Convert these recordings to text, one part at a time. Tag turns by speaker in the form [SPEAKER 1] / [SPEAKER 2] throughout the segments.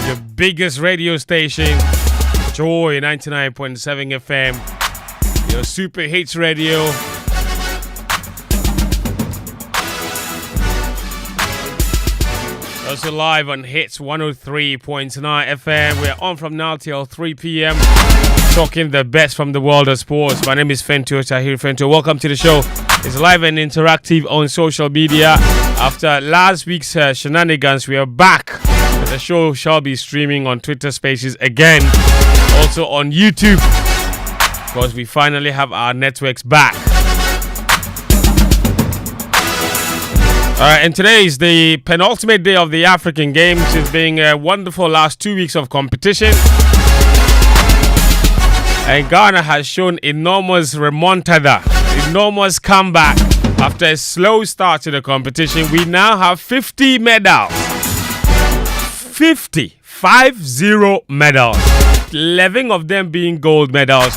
[SPEAKER 1] the biggest radio station, Joy 99.7 FM, your super hits radio. Also live on Hits 103.9 FM. We're on from now till 3 p.m. talking the best from the world of sports. My name is Fentuo, Tahiru Fentuo. Welcome to the show. It's live and interactive on social media. After last week's shenanigans, we are back. The show shall be streaming on Twitter Spaces again. Also on YouTube, because we finally have our networks back. And today is the penultimate day of the African Games. It's been a wonderful last 2 weeks of competition. And Ghana has shown enormous remontada, enormous comeback. After a slow start to the competition, we now have 50 medals. 50 medals. 11 of them being gold medals.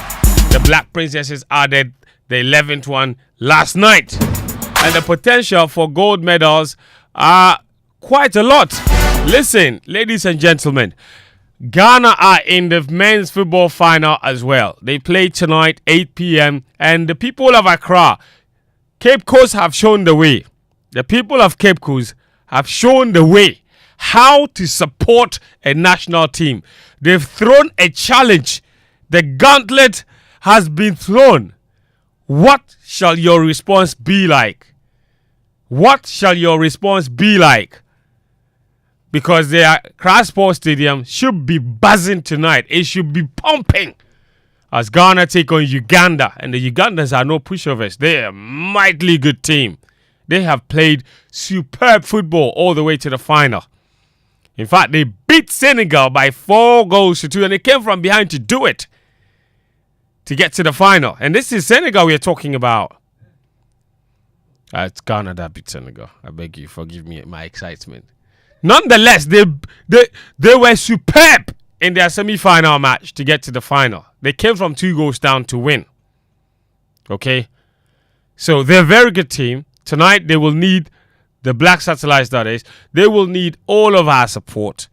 [SPEAKER 1] The Black Princesses added the 11th one last night. And the potential for gold medals are quite a lot. Listen, ladies and gentlemen, Ghana are in the men's football final as well. They play tonight, 8 p.m. And the people of Accra, Cape Coast have shown the way. The people of Cape Coast have shown the way how to support a national team. They've thrown a challenge. The gauntlet has been thrown. What shall your response be like? What shall your response be like? Because their Accra Sports Stadium should be buzzing tonight. It should be pumping as Ghana take on Uganda. And the Ugandans are no pushovers. They're a mightily good team. They have played superb football all the way to the final. In fact, they beat Senegal by 4-2, and they came from behind to do it, to get to the final. And this is Senegal we're talking about. It's Ghana that beat Senegal. I beg you, forgive me my excitement. Nonetheless, they were superb in their semi-final match to get to the final. They came from 2 goals down to win. Okay? So they're a very good team. Tonight they will need the Black Satellites, that is. They will need all of our support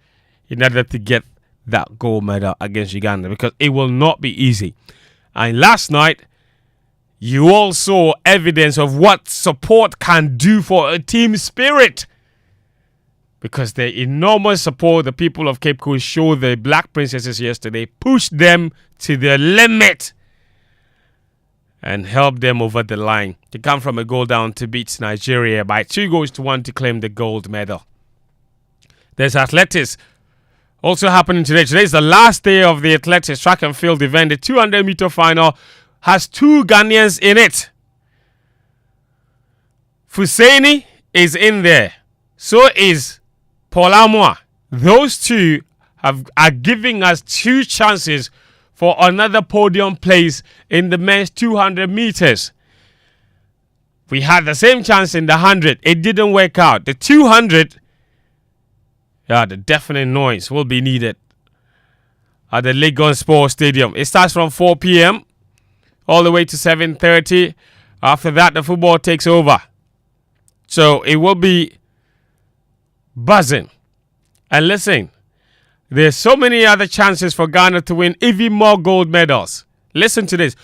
[SPEAKER 1] in order to get that gold medal against Uganda, because it will not be easy. And last night, you all saw evidence of what support can do for a team spirit. Because the enormous support the people of Cape Coast showed the Black Princesses yesterday pushed them to the limit and helped them over the line to come from a goal down to beat Nigeria by 2-1 to claim the gold medal. There's athletics also happening today. Today is the last day of the athletics track and field event. The 200-meter final has 2 Ghanaians in it. Fuseni is in there. So is Paul Amwa. Those two are giving us 2 chances for another podium place in the men's 200 meters. We had the same chance in the 100. It didn't work out. The 200, the deafening noise will be needed at the Lagos Sports Stadium. It starts from 4 p.m. all the way to 7:30. After that, the football takes over. So it will be buzzing. And listen, there's so many other chances for Ghana to win even more gold medals. Listen to this.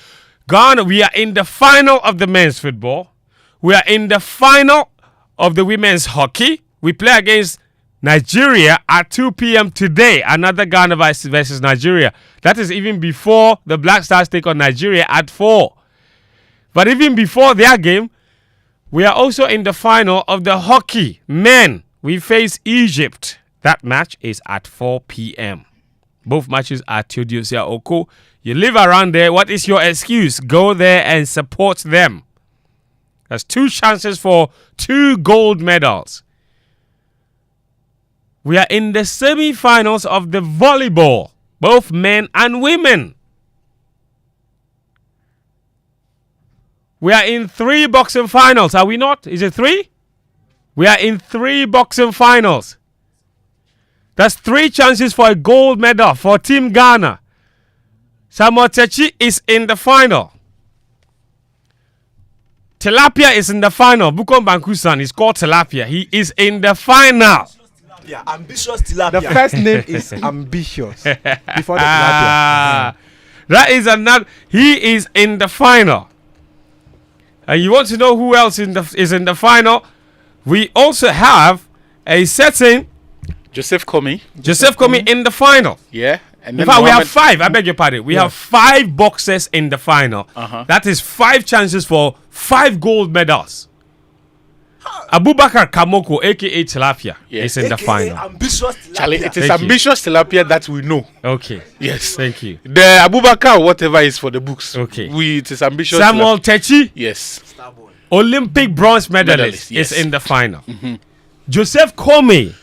[SPEAKER 1] Ghana, we are in the final of the men's football. We are in the final of the women's hockey. We play against Nigeria at 2 p.m. today. Another Ghana versus Nigeria. That is even before the Black Stars take on Nigeria at 4. But even before their game, we are also in the final of the hockey men. We face Egypt. That match is at 4 p.m. Both matches are Theodosia Oko. You live around there. What is your excuse? Go there and support them. That's 2 chances for 2 gold medals. We are in the semi-finals of the volleyball, both men and women. We are in 3 boxing finals, are we not? Is it 3? We are in 3 boxing finals. That's 3 chances for a gold medal for Team Ghana. Samuel Techi is in the final. Tilapia is in the final. Bukom Bankusan is called Tilapia. He is in the final.
[SPEAKER 2] tilapia. Ambitious tilapia.
[SPEAKER 3] The first name is ambitious before the tilapia.
[SPEAKER 1] That is another. He is in the final. And you want to know who else is in the final? We also have a certain
[SPEAKER 4] Joseph Komi.
[SPEAKER 1] In the final.
[SPEAKER 4] Yeah. And
[SPEAKER 1] In
[SPEAKER 4] then
[SPEAKER 1] fact, we have
[SPEAKER 4] Mohammed-
[SPEAKER 1] 5. I beg your pardon. We have 5 boxers in the final. That is 5 chances for 5 gold medals. Abubakar Kamoko, aka Tilapia, is in the
[SPEAKER 2] AKA
[SPEAKER 1] final.
[SPEAKER 2] Ambitious tilapia.
[SPEAKER 4] Charlie, it is
[SPEAKER 1] Thank you.
[SPEAKER 4] ambitious tilapia that we know.
[SPEAKER 1] Okay.
[SPEAKER 4] Yes.
[SPEAKER 1] Thank you.
[SPEAKER 4] The Abubakar or whatever is for the books.
[SPEAKER 1] Okay.
[SPEAKER 4] It is ambitious.
[SPEAKER 1] Samuel Techi,
[SPEAKER 4] Yes.
[SPEAKER 2] Starboy.
[SPEAKER 1] Olympic bronze medalist,
[SPEAKER 4] Yes.
[SPEAKER 1] is in the final. Joseph Kome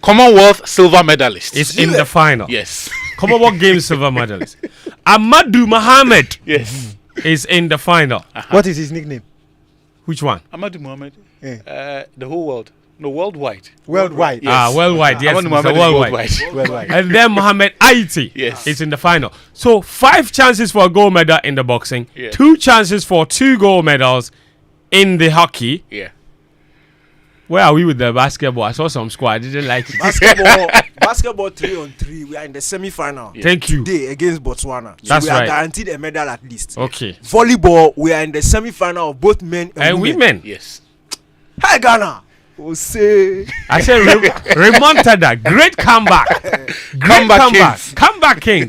[SPEAKER 4] Commonwealth silver medalist.
[SPEAKER 1] is in the final.
[SPEAKER 4] Yes.
[SPEAKER 1] Commonwealth Games silver medalist. Amadou Mohammed
[SPEAKER 4] Yes.
[SPEAKER 1] is in the final.
[SPEAKER 3] What is his nickname?
[SPEAKER 1] Which one?
[SPEAKER 4] Ahmadu Mohammed.
[SPEAKER 3] Yeah.
[SPEAKER 4] The whole world. No, worldwide.
[SPEAKER 3] Worldwide.
[SPEAKER 4] Yes.
[SPEAKER 1] Worldwide. Yes,
[SPEAKER 4] Ahmadu
[SPEAKER 1] Mr.
[SPEAKER 4] Mohammed is
[SPEAKER 1] worldwide.
[SPEAKER 3] Worldwide.
[SPEAKER 1] And then Mohammed Aiti
[SPEAKER 4] Yes.
[SPEAKER 1] is in the final. So 5 chances for a gold medal in the boxing,
[SPEAKER 4] Yeah.
[SPEAKER 1] 2 chances for 2 gold medals in the hockey.
[SPEAKER 4] Yeah.
[SPEAKER 1] Where are we with the basketball? I saw some score. I didn't like it.
[SPEAKER 2] Basketball 3-on-3. We are in the semi-final.
[SPEAKER 1] Thank you.
[SPEAKER 2] Today against Botswana. So
[SPEAKER 1] That's
[SPEAKER 2] we are
[SPEAKER 1] right.
[SPEAKER 2] guaranteed a medal at least.
[SPEAKER 1] Okay.
[SPEAKER 2] Volleyball, we are in the semi-final of both men and
[SPEAKER 1] And
[SPEAKER 2] women.
[SPEAKER 1] women.
[SPEAKER 4] Yes.
[SPEAKER 2] Hi Ghana. Say
[SPEAKER 1] I said remontada. Great comeback. Great comeback.
[SPEAKER 4] Kings.
[SPEAKER 1] Comeback king.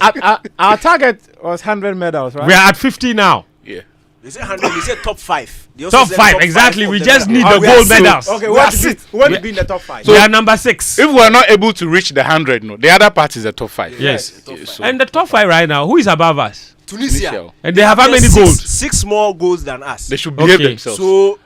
[SPEAKER 3] Our target was 100 medals, right?
[SPEAKER 1] We are at 50 now.
[SPEAKER 4] Yeah.
[SPEAKER 2] they say 100. They say top 5. They also
[SPEAKER 1] Top
[SPEAKER 2] said
[SPEAKER 1] 5. Exactly.
[SPEAKER 2] of
[SPEAKER 1] We
[SPEAKER 2] the
[SPEAKER 1] just
[SPEAKER 2] medal.
[SPEAKER 1] need the
[SPEAKER 2] we are
[SPEAKER 1] gold
[SPEAKER 2] so-
[SPEAKER 1] medals.
[SPEAKER 3] Okay,
[SPEAKER 2] We
[SPEAKER 3] what
[SPEAKER 2] are
[SPEAKER 3] is
[SPEAKER 2] sit-
[SPEAKER 3] What will be in the top 5?
[SPEAKER 1] We are number 6.
[SPEAKER 4] If we are not able to reach the 100, no, the other part is the top 5.
[SPEAKER 1] Yes.
[SPEAKER 2] top five.
[SPEAKER 4] So
[SPEAKER 1] And the top 5 right now, who is above us?
[SPEAKER 2] Tunisia.
[SPEAKER 4] Tunisia.
[SPEAKER 1] And they have how many
[SPEAKER 2] Six-
[SPEAKER 1] golds?
[SPEAKER 2] 6 more goals than us.
[SPEAKER 4] they should behave
[SPEAKER 1] Okay.
[SPEAKER 4] themselves.
[SPEAKER 2] So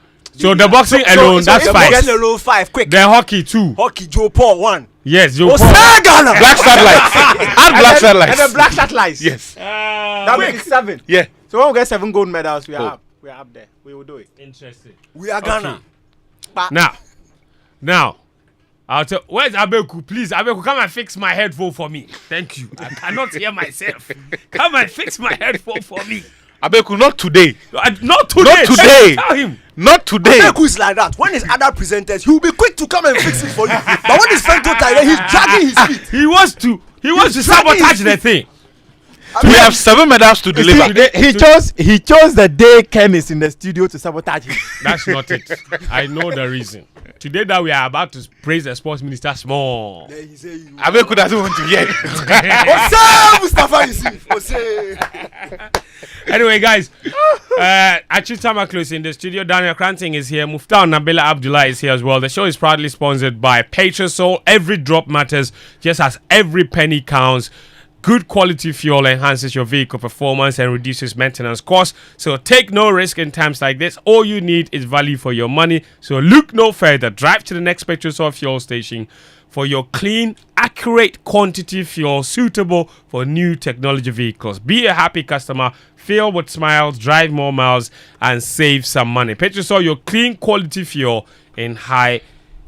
[SPEAKER 1] The boxing alone, that's
[SPEAKER 2] if
[SPEAKER 1] 5.
[SPEAKER 2] boxing alone 5. Quick.
[SPEAKER 1] The hockey 2.
[SPEAKER 2] Hockey Joe Paul 1.
[SPEAKER 1] Yes, Joe
[SPEAKER 2] Oh,
[SPEAKER 1] Paul.
[SPEAKER 2] say Ghana.
[SPEAKER 4] Black satellites. Add black satellites.
[SPEAKER 3] And the black satellites.
[SPEAKER 4] Yes.
[SPEAKER 3] That makes 7.
[SPEAKER 4] Yeah.
[SPEAKER 3] So when we get 7 gold medals, we are
[SPEAKER 4] Cool.
[SPEAKER 3] up. We are up there. We will do it.
[SPEAKER 1] Interesting.
[SPEAKER 2] We are Ghana.
[SPEAKER 1] Now, I'll tell. Where's Abeku? Please, Abeku, come and fix my headphone for me. Thank you. I cannot hear myself. Come and fix my headphone for me.
[SPEAKER 4] Abeku, not today.
[SPEAKER 1] Not today.
[SPEAKER 4] Not today.
[SPEAKER 1] Tell him.
[SPEAKER 4] Not today.
[SPEAKER 2] Abeku is like that. When his other presenters, he will be quick to come and fix it for you. But when it's Fentuo Tahiru, he's dragging his feet.
[SPEAKER 1] He wants to
[SPEAKER 2] dragging
[SPEAKER 1] sabotage
[SPEAKER 2] his
[SPEAKER 1] the thing.
[SPEAKER 4] We have 7 medals to deliver.
[SPEAKER 3] He chose the day Ken is in the studio to sabotage him.
[SPEAKER 1] That's not it. I know the reason. Today that we are about to praise the sports minister small.
[SPEAKER 2] Then he say, you.
[SPEAKER 4] Abeku doesn't want to hear it.
[SPEAKER 2] Ose Mustafa Yusuf. Ose.
[SPEAKER 1] Anyway, guys, Atsu Tamakloe is in the studio. Daniel Koranteng is here. Muftawu Nabila Abdullah is here as well. The show is proudly sponsored by Petrosol. Every drop matters, just as every penny counts. Good quality fuel enhances your vehicle performance and reduces maintenance costs. So take no risk in times like this. All you need is value for your money. So look no further. Drive to the next Petrosol fuel station for your clean, accurate quantity fuel suitable for new technology vehicles. Be a happy customer. Fill with smiles, drive more miles, and save some money. Petrosol, your clean quality fuel in high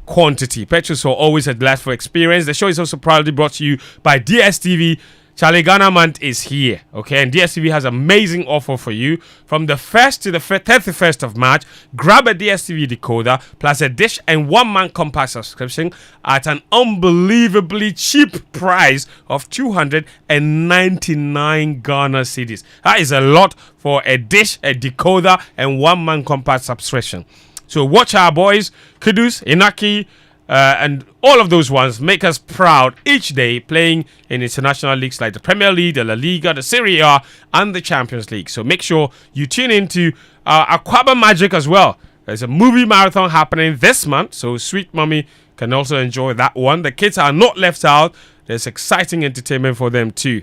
[SPEAKER 1] quantity. Petrosol, always a delightful experience. The show is also proudly brought to you by DSTV. Charlie Ghana month is here, okay? And DSTV has amazing offer for you. From the 1st to the 31st of March, grab a DSTV decoder plus a dish and 1-month compact subscription at an unbelievably cheap price of 299 Ghana cedis. That is a lot for a dish, a decoder, and 1-month compact subscription. So watch our boys, Kudus, Inaki, and all of those ones make us proud each day playing in international leagues like the Premier League, the La Liga, the Serie A, and the Champions League. So make sure you tune into Aquaba Magic as well. There's a movie marathon happening this month, so Sweet Mommy can also enjoy that one. The kids are not left out. There's exciting entertainment for them too.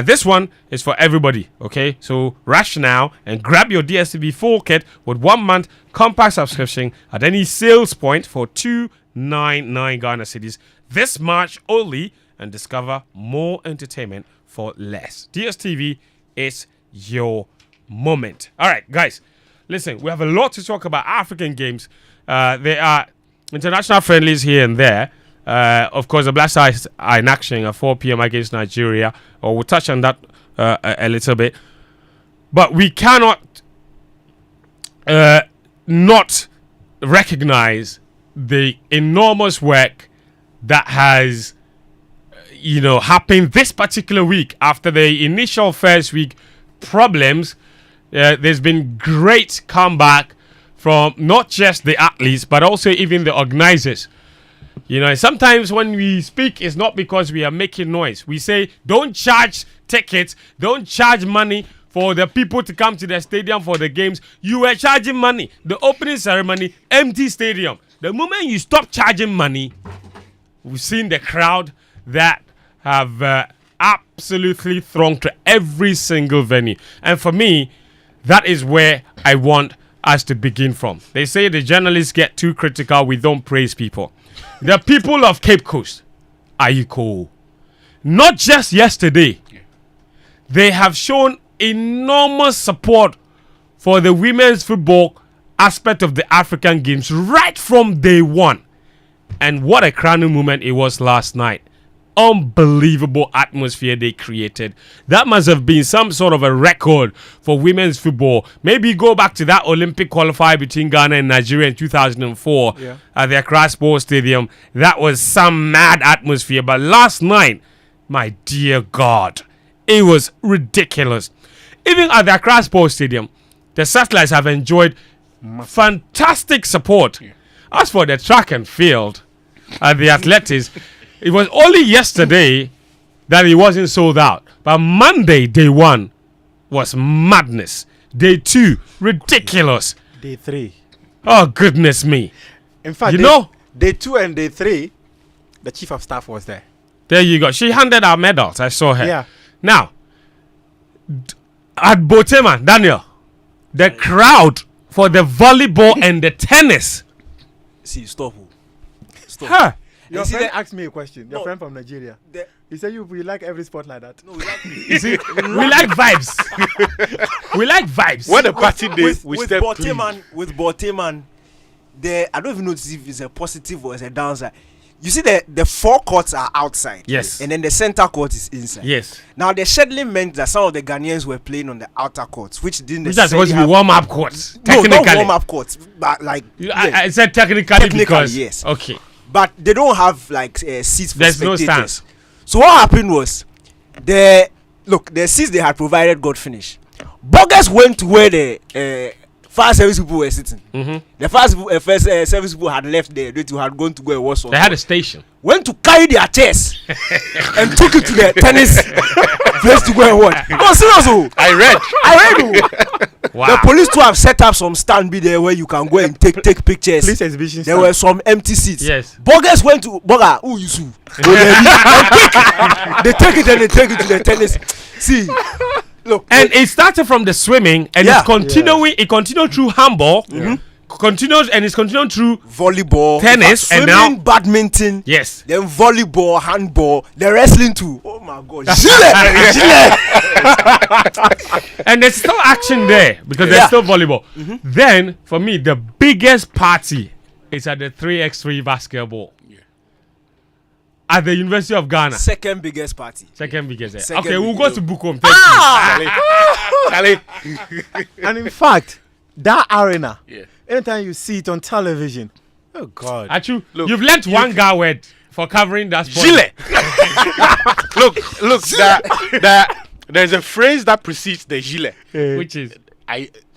[SPEAKER 1] This one is for everybody, okay? So rush now and grab your DSTV full kit with 1-month compact subscription at any sales point for 299 Ghana cedis this March only, and discover more entertainment for less. DSTV is your moment. All right, guys, listen, we have a lot to talk about. African games. There are international friendlies here and there. Of course, the Black Stars are in action at 4 p.m. against Nigeria. Or we'll touch on that a little bit. But we cannot not recognize the enormous work that has, happened this particular week after the initial first week problems. There's been great comeback from not just the athletes, but also even the organizers. Sometimes when we speak, it's not because we are making noise. We say, don't charge tickets, don't charge money for the people to come to the stadium for the games. You were charging money. The opening ceremony, empty stadium. The moment you stop charging money, we've seen the crowd that have absolutely thronged to every single venue. And for me, that is where I want us to begin from. They say the journalists get too critical, we don't praise people. The people of Cape Coast, are you cool? Not just yesterday. They have shown enormous support for the women's football aspect of the African Games right from day one. And what a crowning moment it was last night. Unbelievable atmosphere they created. That must have been some sort of a record for women's football. Maybe go back to that Olympic qualifier between Ghana and Nigeria in 2004 at the Accra Sports Stadium. That was some mad atmosphere. But last night, my dear God, it was ridiculous. Even at the Accra Sports Stadium, the Satellites have enjoyed fantastic support. As for the track and field at the Athletics, it was only yesterday that it wasn't sold out. But Monday, day one, was madness. Day two, ridiculous.
[SPEAKER 3] Day 3.
[SPEAKER 1] Oh, goodness me.
[SPEAKER 3] In fact, day 2 and day 3, the chief of staff was there.
[SPEAKER 1] There you go. She handed out medals. I saw her.
[SPEAKER 3] Yeah.
[SPEAKER 1] Now, at Botema, Daniel, the crowd for the volleyball and the tennis.
[SPEAKER 2] See, stop.
[SPEAKER 1] Huh.
[SPEAKER 3] Your friend asked me a question. Your friend from Nigeria. He said you like every sport like that.
[SPEAKER 2] No, we like
[SPEAKER 1] You see, we like vibes. We like vibes.
[SPEAKER 4] When the party day, we
[SPEAKER 2] with
[SPEAKER 4] step
[SPEAKER 2] Boteman, I don't even know if it's a positive or it's a downside. You see, the 4 courts are outside.
[SPEAKER 1] Yes.
[SPEAKER 2] And then the center court is inside.
[SPEAKER 1] Yes.
[SPEAKER 2] Now, the scheduling meant that some of the Ghanaians were playing on the outer courts, which didn't
[SPEAKER 1] Which are supposed to be warm-up courts.
[SPEAKER 2] No,
[SPEAKER 1] Technically.
[SPEAKER 2] not warm-up courts, but like...
[SPEAKER 1] I said technically because...
[SPEAKER 2] yes.
[SPEAKER 1] Okay.
[SPEAKER 2] But they don't have like seats for
[SPEAKER 1] There's no
[SPEAKER 2] spectators.
[SPEAKER 1] stands.
[SPEAKER 2] So what happened was, the seats they had provided got finished. Burgers went to where the fire service people were sitting. The first service people had left there. They had gone to go and wash.
[SPEAKER 1] They had a station.
[SPEAKER 2] Went to carry their chairs and took it to the tennis place to go and watch. No, seriously.
[SPEAKER 4] I read.
[SPEAKER 2] Wow. The police too have set up some stand be there where you can go and take pictures.
[SPEAKER 3] Police exhibition
[SPEAKER 2] There were some empty seats.
[SPEAKER 1] Yes.
[SPEAKER 2] Burgers went to who you sue? They take it and they take it to the tennis. See, look.
[SPEAKER 1] And it started from the swimming and it's continuing. It continued through handball. Continues and it's continuing through
[SPEAKER 2] volleyball,
[SPEAKER 1] tennis,
[SPEAKER 2] swimming,
[SPEAKER 1] and now
[SPEAKER 2] badminton.
[SPEAKER 1] Yes.
[SPEAKER 2] Then volleyball, handball, the wrestling too. Oh my God.
[SPEAKER 1] And there's still action there because there's still volleyball. Then for me, the biggest party is at the 3x3 basketball. At the University of Ghana.
[SPEAKER 2] Second biggest party.
[SPEAKER 1] Second biggest.
[SPEAKER 2] Second
[SPEAKER 1] okay, we'll
[SPEAKER 2] biggest.
[SPEAKER 1] go to Bukom. Thank
[SPEAKER 4] Charlie.
[SPEAKER 3] And in fact, that arena, anytime you see it on television, oh God.
[SPEAKER 1] Atsu, you've learnt one guy word for covering that sport.
[SPEAKER 4] look, there's a phrase that precedes the gilet.
[SPEAKER 1] Which is?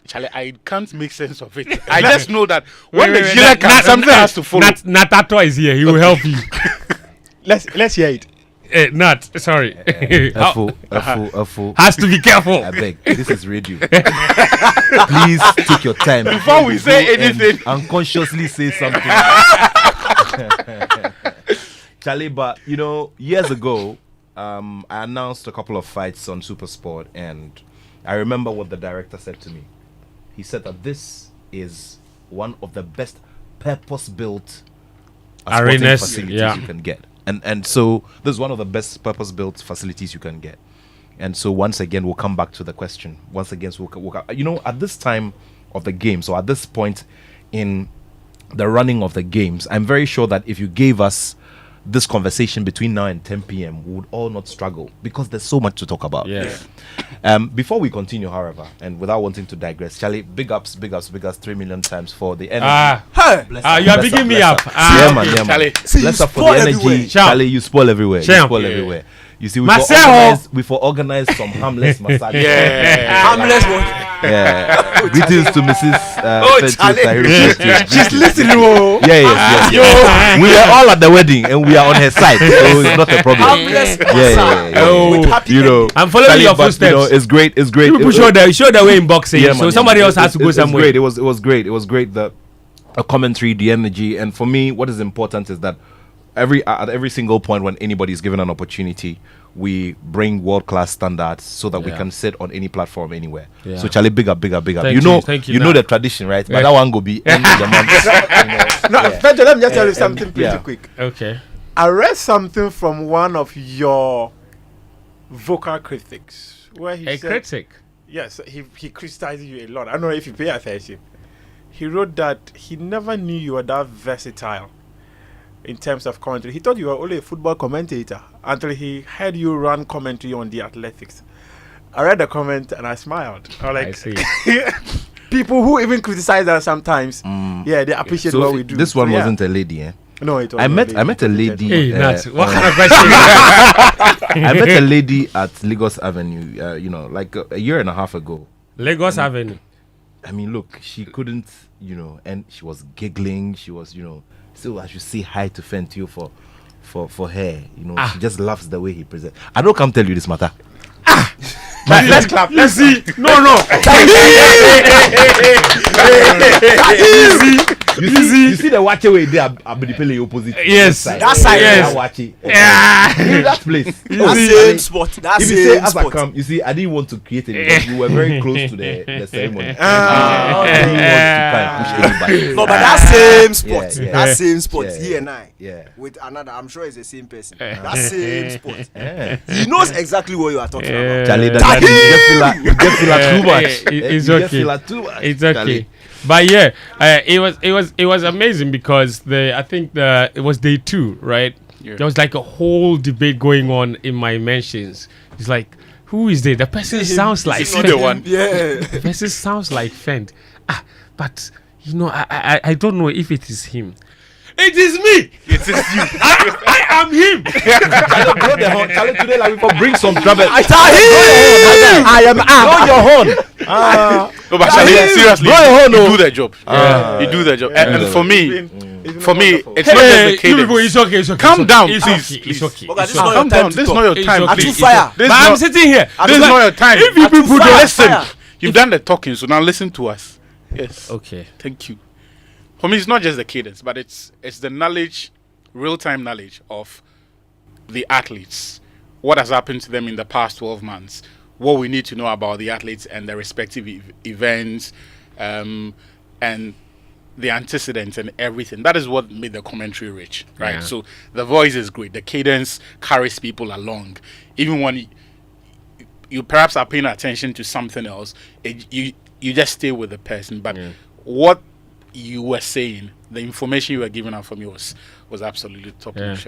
[SPEAKER 4] Charlie, I can't make sense of it. I just know that when the gilet comes, something has to follow.
[SPEAKER 1] Natato is here. He will help you.
[SPEAKER 3] Let's hear it.
[SPEAKER 1] Not sorry.
[SPEAKER 5] A fool.
[SPEAKER 1] Has to be careful.
[SPEAKER 5] I beg. This is radio. Please take your time
[SPEAKER 4] Before we say anything.
[SPEAKER 5] Unconsciously say something. Charlie, but years ago, I announced a couple of fights on Super Sport, and I remember what the director said to me. He said that this is one of the best purpose-built sporting
[SPEAKER 1] arenas
[SPEAKER 5] facilities you can get. And so this is one of the best purpose-built facilities you can get. And so once again, we'll come back to the question. Once again, at this time of the game, so at this point in the running of the games, I'm very sure that if you gave us this conversation between now and 10 p.m., we would all not struggle because there's so much to talk about.
[SPEAKER 1] Yes.
[SPEAKER 5] Before we continue, however, and without wanting to digress, Charlie, big ups 3 million times for the energy.
[SPEAKER 1] You are picking me up.
[SPEAKER 5] Yeah, man.
[SPEAKER 4] Charlie.
[SPEAKER 2] See,
[SPEAKER 5] Bless
[SPEAKER 2] you
[SPEAKER 5] up for the
[SPEAKER 2] spoil
[SPEAKER 5] energy.
[SPEAKER 2] everywhere.
[SPEAKER 5] Charlie, you spoil everywhere.
[SPEAKER 1] Champ.
[SPEAKER 5] You spoil everywhere. You see, we for organize some harmless massage.
[SPEAKER 2] Harmless one.
[SPEAKER 5] Yeah. Greetings to Mrs. Fentuo,
[SPEAKER 2] Charlie.
[SPEAKER 5] Tahiru.
[SPEAKER 3] She's listening. Oh.
[SPEAKER 5] Yes. We are all at the wedding and we are on her side, so it's not a problem.
[SPEAKER 2] Harmless
[SPEAKER 5] Yeah.
[SPEAKER 1] Oh,
[SPEAKER 2] with happy
[SPEAKER 5] You know,
[SPEAKER 1] I'm following
[SPEAKER 5] Charlie,
[SPEAKER 1] your
[SPEAKER 5] but,
[SPEAKER 1] footsteps.
[SPEAKER 5] You know, it's great.
[SPEAKER 1] People show the way in boxing,
[SPEAKER 5] Yeah,
[SPEAKER 1] so
[SPEAKER 5] man,
[SPEAKER 1] somebody
[SPEAKER 5] yeah.
[SPEAKER 1] else has to go
[SPEAKER 5] It's
[SPEAKER 1] somewhere.
[SPEAKER 5] great. It was great. It was great. The commentary, the energy, and for me, what is important is that at every single point when anybody is given an opportunity, we bring world-class standards so that we can sit on any platform anywhere.
[SPEAKER 1] Yeah.
[SPEAKER 5] So Charlie, big up.
[SPEAKER 1] Thank you.
[SPEAKER 5] You know the tradition, right? But that one go be end of the month.
[SPEAKER 3] No, Fentuo, let me just tell you something pretty quick.
[SPEAKER 1] Okay.
[SPEAKER 3] I read something from one of your vocal critics where he
[SPEAKER 1] A
[SPEAKER 3] said,
[SPEAKER 1] critic.
[SPEAKER 3] yes, he criticized you a lot. I don't know if you pay attention. He wrote that he never knew you were that versatile in terms of commentary. He thought you were only a football commentator until he heard you run commentary on the athletics. I read the comment and I smiled. I was like,
[SPEAKER 1] I see.
[SPEAKER 3] people who even criticize us sometimes, they appreciate
[SPEAKER 5] So
[SPEAKER 3] what we do.
[SPEAKER 5] this one
[SPEAKER 3] So, yeah.
[SPEAKER 5] wasn't a lady, eh?
[SPEAKER 3] No, it was
[SPEAKER 5] I met a lady.
[SPEAKER 1] Hey, Nat, what
[SPEAKER 5] on-
[SPEAKER 1] kind of question?
[SPEAKER 5] I met a lady at Lagos Avenue. Like a year and a half ago.
[SPEAKER 1] Lagos Avenue.
[SPEAKER 5] I mean, look, she couldn't, and she was giggling. She was, still I should say hi to Fentuo for her. She just loves the way he presents. I don't come tell you this matter.
[SPEAKER 3] Let's clap.
[SPEAKER 1] You see, no.
[SPEAKER 5] You see the watch away there, Abedipele opposite.
[SPEAKER 1] Yes.
[SPEAKER 2] That side,
[SPEAKER 1] yes.
[SPEAKER 5] That place.
[SPEAKER 2] That same spot. That
[SPEAKER 5] If you say
[SPEAKER 2] same
[SPEAKER 5] as I
[SPEAKER 2] spot.
[SPEAKER 5] come, you see, I didn't want to create anything. We were very close to the ceremony.
[SPEAKER 3] Ah,
[SPEAKER 5] I didn't want to try and push anybody.
[SPEAKER 2] No, but that same spot.
[SPEAKER 5] Yeah.
[SPEAKER 2] That same spot.
[SPEAKER 5] Yeah.
[SPEAKER 2] He and I.
[SPEAKER 5] Yeah.
[SPEAKER 2] With another. I'm sure it's the same person. That same spot.
[SPEAKER 5] Yeah.
[SPEAKER 2] He knows exactly what you are talking about.
[SPEAKER 5] Charlie,
[SPEAKER 2] Tahiru!
[SPEAKER 5] you get feel like too much.
[SPEAKER 1] It's
[SPEAKER 5] You
[SPEAKER 1] okay.
[SPEAKER 5] get feel like too much.
[SPEAKER 1] It's okay.
[SPEAKER 5] Charlie.
[SPEAKER 1] But yeah, it was amazing because it was day 2, right?
[SPEAKER 4] Yeah.
[SPEAKER 1] There was like a whole debate going on in my mentions. It's like, who is there? The person sounds like
[SPEAKER 4] Is he the one?
[SPEAKER 2] Yeah.
[SPEAKER 1] The person sounds like Fent. But I don't know if it is him. It is me.
[SPEAKER 4] It is you.
[SPEAKER 1] I am him.
[SPEAKER 5] Charlie, blow the horn. Charlie, today like we for bring some trouble.
[SPEAKER 2] Tahiru!
[SPEAKER 3] I am
[SPEAKER 5] Blow your horn.
[SPEAKER 4] No, but Charlie, seriously,
[SPEAKER 5] Bro,
[SPEAKER 4] you
[SPEAKER 5] no.
[SPEAKER 4] do the job. You do the job. And for me, it's not just the
[SPEAKER 1] Hey, you
[SPEAKER 4] cadence.
[SPEAKER 1] people, it's okay.
[SPEAKER 4] Calm down,
[SPEAKER 1] It's
[SPEAKER 4] please.
[SPEAKER 1] okay. It's okay.
[SPEAKER 2] Okay,
[SPEAKER 1] It's
[SPEAKER 2] this is not
[SPEAKER 1] okay.
[SPEAKER 2] your
[SPEAKER 4] Calm
[SPEAKER 2] time
[SPEAKER 4] down.
[SPEAKER 2] to
[SPEAKER 4] This is
[SPEAKER 2] talk.
[SPEAKER 4] not your
[SPEAKER 1] It's
[SPEAKER 4] time.
[SPEAKER 1] okay.
[SPEAKER 2] Atsu
[SPEAKER 1] It's
[SPEAKER 2] fire.
[SPEAKER 1] okay.
[SPEAKER 4] This
[SPEAKER 1] But
[SPEAKER 4] is
[SPEAKER 1] I'm
[SPEAKER 4] not-
[SPEAKER 1] sitting here.
[SPEAKER 4] This is not your time.
[SPEAKER 1] If you people
[SPEAKER 2] fire,
[SPEAKER 1] don't
[SPEAKER 4] Listen,
[SPEAKER 2] fire.
[SPEAKER 4] you've done the talking, so now listen to us. Yes.
[SPEAKER 1] Okay.
[SPEAKER 4] Thank you. For me, it's not just the cadence, but it's the knowledge, real-time knowledge of the athletes. What has happened to them in the past 12 months? What we need to know about the athletes and their respective events, and the antecedents and everything. That is what made the commentary rich, right?
[SPEAKER 1] Yeah.
[SPEAKER 4] So the voice is great. The cadence carries people along. Even when you perhaps are paying attention to something else, you just stay with the person. But what you were saying, the information you were giving out for me was absolutely top notch.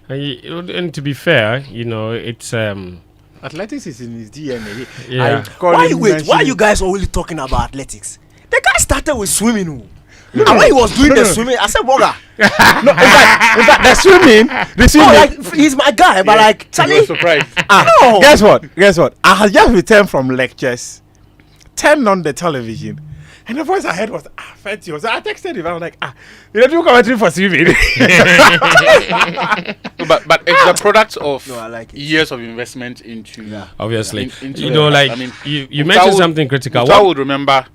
[SPEAKER 1] And to be fair, it's
[SPEAKER 3] athletics is in his DNA.
[SPEAKER 1] Yeah.
[SPEAKER 2] Why are you guys always talking about athletics? The guy started with swimming. And when he was doing the swimming, I said, Boga.
[SPEAKER 3] in fact, the swimming.
[SPEAKER 2] He's my guy, but like,
[SPEAKER 4] I
[SPEAKER 2] Charlie.
[SPEAKER 4] was surprised.
[SPEAKER 2] No.
[SPEAKER 3] Guess what? I had just returned from lectures, turned on the television, and the voice I heard was Fentuo. So I texted him. I was like, you do commentary for swimming.
[SPEAKER 4] But it's the product of
[SPEAKER 2] No, I like it.
[SPEAKER 4] years of investment into
[SPEAKER 1] obviously.
[SPEAKER 4] into
[SPEAKER 1] You
[SPEAKER 4] the-
[SPEAKER 1] know, like
[SPEAKER 4] I mean,
[SPEAKER 1] you mentioned
[SPEAKER 4] Muftawu-
[SPEAKER 1] something critical.
[SPEAKER 4] Muftawu would remember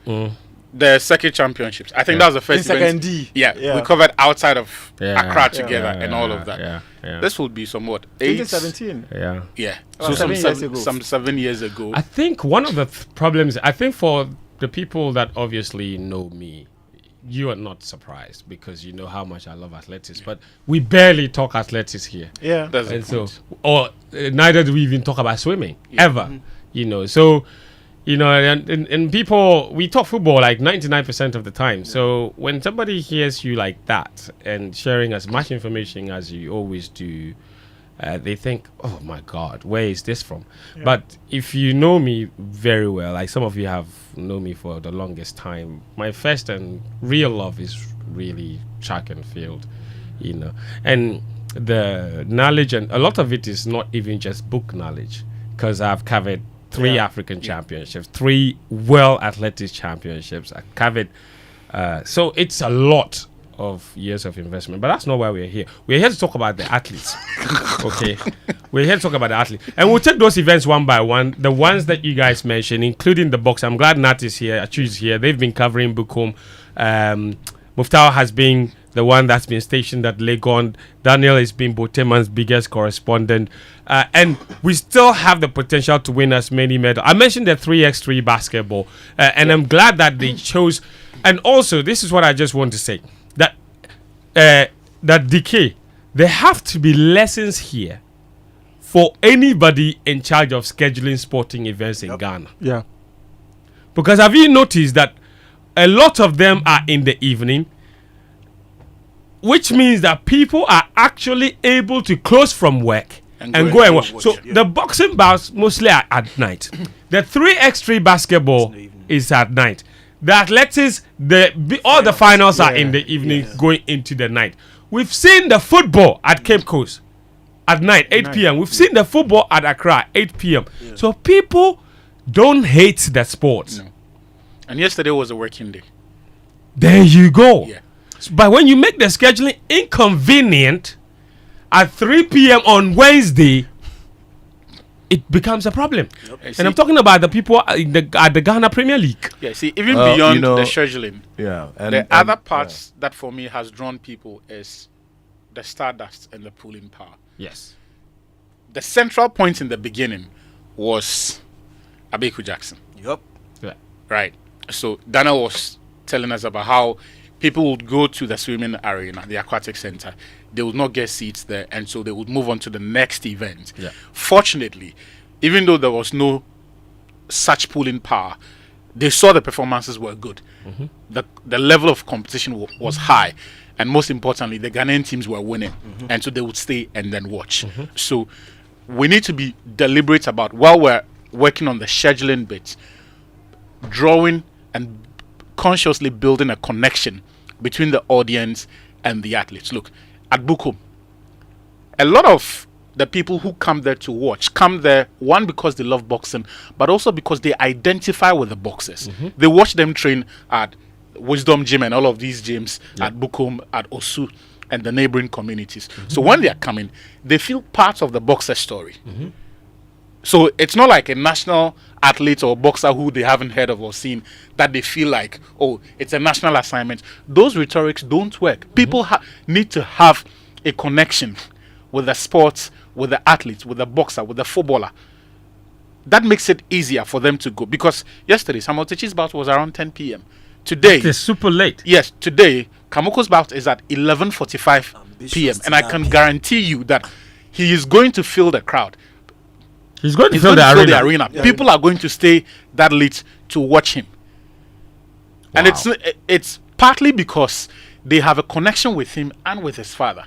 [SPEAKER 4] the circuit championships. I think that was the first
[SPEAKER 3] In second
[SPEAKER 4] event.
[SPEAKER 3] D.
[SPEAKER 4] Yeah,
[SPEAKER 3] Yeah.
[SPEAKER 4] we covered outside of
[SPEAKER 1] Yeah.
[SPEAKER 4] Accra together and all of that.
[SPEAKER 1] Yeah.
[SPEAKER 4] This would be somewhat 8.
[SPEAKER 3] 2017.
[SPEAKER 1] Yeah.
[SPEAKER 4] Yeah.
[SPEAKER 3] Oh,
[SPEAKER 4] So
[SPEAKER 3] 7 years ago.
[SPEAKER 4] some 7 years ago.
[SPEAKER 1] I think one of the problems, for the people that obviously know me, you are not surprised because you know how much I love athletics, but we barely talk athletics here.
[SPEAKER 3] Yeah.
[SPEAKER 4] That's the
[SPEAKER 1] And so,
[SPEAKER 4] point.
[SPEAKER 1] neither do we even talk about swimming ever, So You know, and people, we talk football like 99% of the time. So when somebody hears you like that and sharing as much information as you always do, they think, oh my God, where is this from?
[SPEAKER 3] Yeah.
[SPEAKER 1] But if you know me very well, like some of you have known me for the longest time, my first and real love is really track and field, you know. And the knowledge, and a lot of it is not even just book knowledge, because I've covered 3 African championships, 3 World Athletics championships. I covered, so it's a lot of years of investment. But that's not why we're here. We're here to talk about the athletes. Okay, we're here to talk about the athletes, and we'll take those events one by one. The ones that you guys mentioned, including the box. I'm glad Nat is here. Atsu is here. They've been covering Bukom. Muftawu has been the one that's been stationed at Legon. Daniel has been Boteman's biggest correspondent. And we still have the potential to win as many medals. I mentioned the 3x3 basketball. And I'm glad that they chose. And also, this is what I just want to say. That decay, there have to be lessons here for anybody in charge of scheduling sporting events in Ghana.
[SPEAKER 3] Yeah.
[SPEAKER 1] Because have you noticed that a lot of them are in the evening, which means that people are actually able to close from work and go and watch. So the boxing bouts mostly are at night. The 3x3 basketball is at night. The athletics, all the finals are in the evening going into the night. We've seen the football at Cape Coast at night, 8 p.m. We've seen the football at Accra, 8 p.m. So people don't hate the sport.
[SPEAKER 4] No. And yesterday was a working day.
[SPEAKER 1] There you go.
[SPEAKER 4] Yeah.
[SPEAKER 1] But when you make the scheduling inconvenient at 3 p.m. on Wednesday, it becomes a problem. And I'm talking about the people at the Ghana Premier League.
[SPEAKER 4] Yeah, see, even beyond the scheduling,
[SPEAKER 5] and
[SPEAKER 4] the other parts that for me has drawn people is the stardust and the pulling power.
[SPEAKER 1] Yes.
[SPEAKER 4] The central point in the beginning was Abeku Jackson.
[SPEAKER 2] Yep.
[SPEAKER 1] Yeah.
[SPEAKER 4] Right. So Dana was telling us about how people would go to the swimming arena, the aquatic center. They would not get seats there, and so they would move on to the next event.
[SPEAKER 1] Yeah.
[SPEAKER 4] Fortunately, even though there was no such pulling power, they saw the performances were good. The level of competition was high, and most importantly, the Ghanaian teams were winning, and so they would stay and then watch. So we need to be deliberate about, while we're working on the scheduling bit, drawing and consciously building a connection between the audience and the athletes. Look, at Bukom, a lot of the people who come there to watch come there, one, because they love boxing, but also because they identify with the boxers. They watch them train at Wisdom Gym and all of these gyms, at Bukom, at Osu, and the neighboring communities. So when they are coming, they feel part of the boxer story. So it's not like a national athlete or boxer who they haven't heard of or seen that they feel like, oh, it's a national assignment. Those rhetorics don't work. People need to have a connection with the sports, with the athletes, with the boxer, with the footballer. That makes it easier for them to go. Because yesterday, Samuel Techi's bout was around 10 p.m. Today,
[SPEAKER 1] It's super late.
[SPEAKER 4] yes, today, Kamoko's bout is at 11:45 p.m. And I can guarantee you that he is going to fill the crowd.
[SPEAKER 1] He's going to
[SPEAKER 4] He's
[SPEAKER 1] fill
[SPEAKER 4] going
[SPEAKER 1] the
[SPEAKER 4] to fill
[SPEAKER 1] arena.
[SPEAKER 4] the arena. People are going to stay that late to watch him. And it's partly because they have a connection with him and with his father.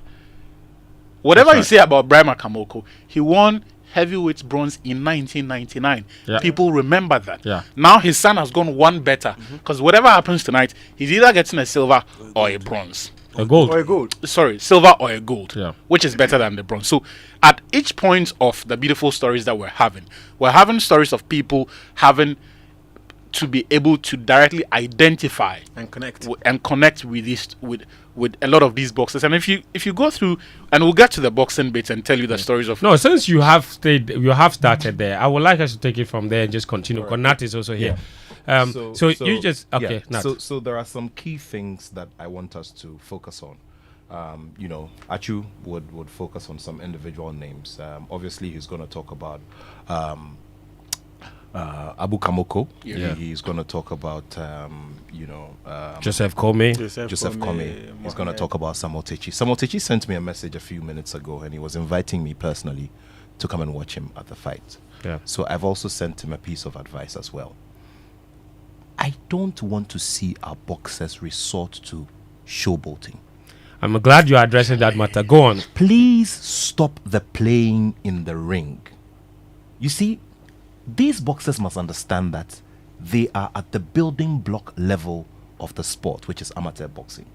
[SPEAKER 4] Whatever you say about Brian Kamoko, he won heavyweight bronze in 1999.
[SPEAKER 1] Yeah.
[SPEAKER 4] People remember that.
[SPEAKER 1] Yeah.
[SPEAKER 4] Now his son has gone one better, because whatever happens tonight, he's either getting a silver or a bronze.
[SPEAKER 1] A gold.
[SPEAKER 3] Or a gold.
[SPEAKER 4] Sorry, silver or a gold,
[SPEAKER 1] Yeah.
[SPEAKER 4] which is better than the bronze. So at each point of the beautiful stories that we're having stories of people having to be able to directly identify
[SPEAKER 3] And connect.
[SPEAKER 4] and connect with this with a lot of these boxers. And if you go through, and we'll get to the boxing bits and tell you the stories of
[SPEAKER 1] No, since you have started there, I would like us to take it from there and just continue. Because Nat is also here. So you just okay. Nat.
[SPEAKER 5] So there are some key things that I want us to focus on. Atsu would focus on some individual names. Obviously, he's going to talk about Abu Kamoko.
[SPEAKER 4] Yeah.
[SPEAKER 5] He's going to talk about
[SPEAKER 1] Joseph Kome.
[SPEAKER 5] Joseph Kome. He's going to talk about Samuel Techi. Samuel Techi sent me a message a few minutes ago, and he was inviting me personally to come and watch him at the fight.
[SPEAKER 1] Yeah.
[SPEAKER 5] So I've also sent him a piece of advice as well. I don't want to see our boxers resort to showboating.
[SPEAKER 1] I'm glad you're addressing that matter. Go on.
[SPEAKER 5] Please stop the playing in the ring. You see, these boxers must understand that they are at the building block level of the sport, which is amateur boxing.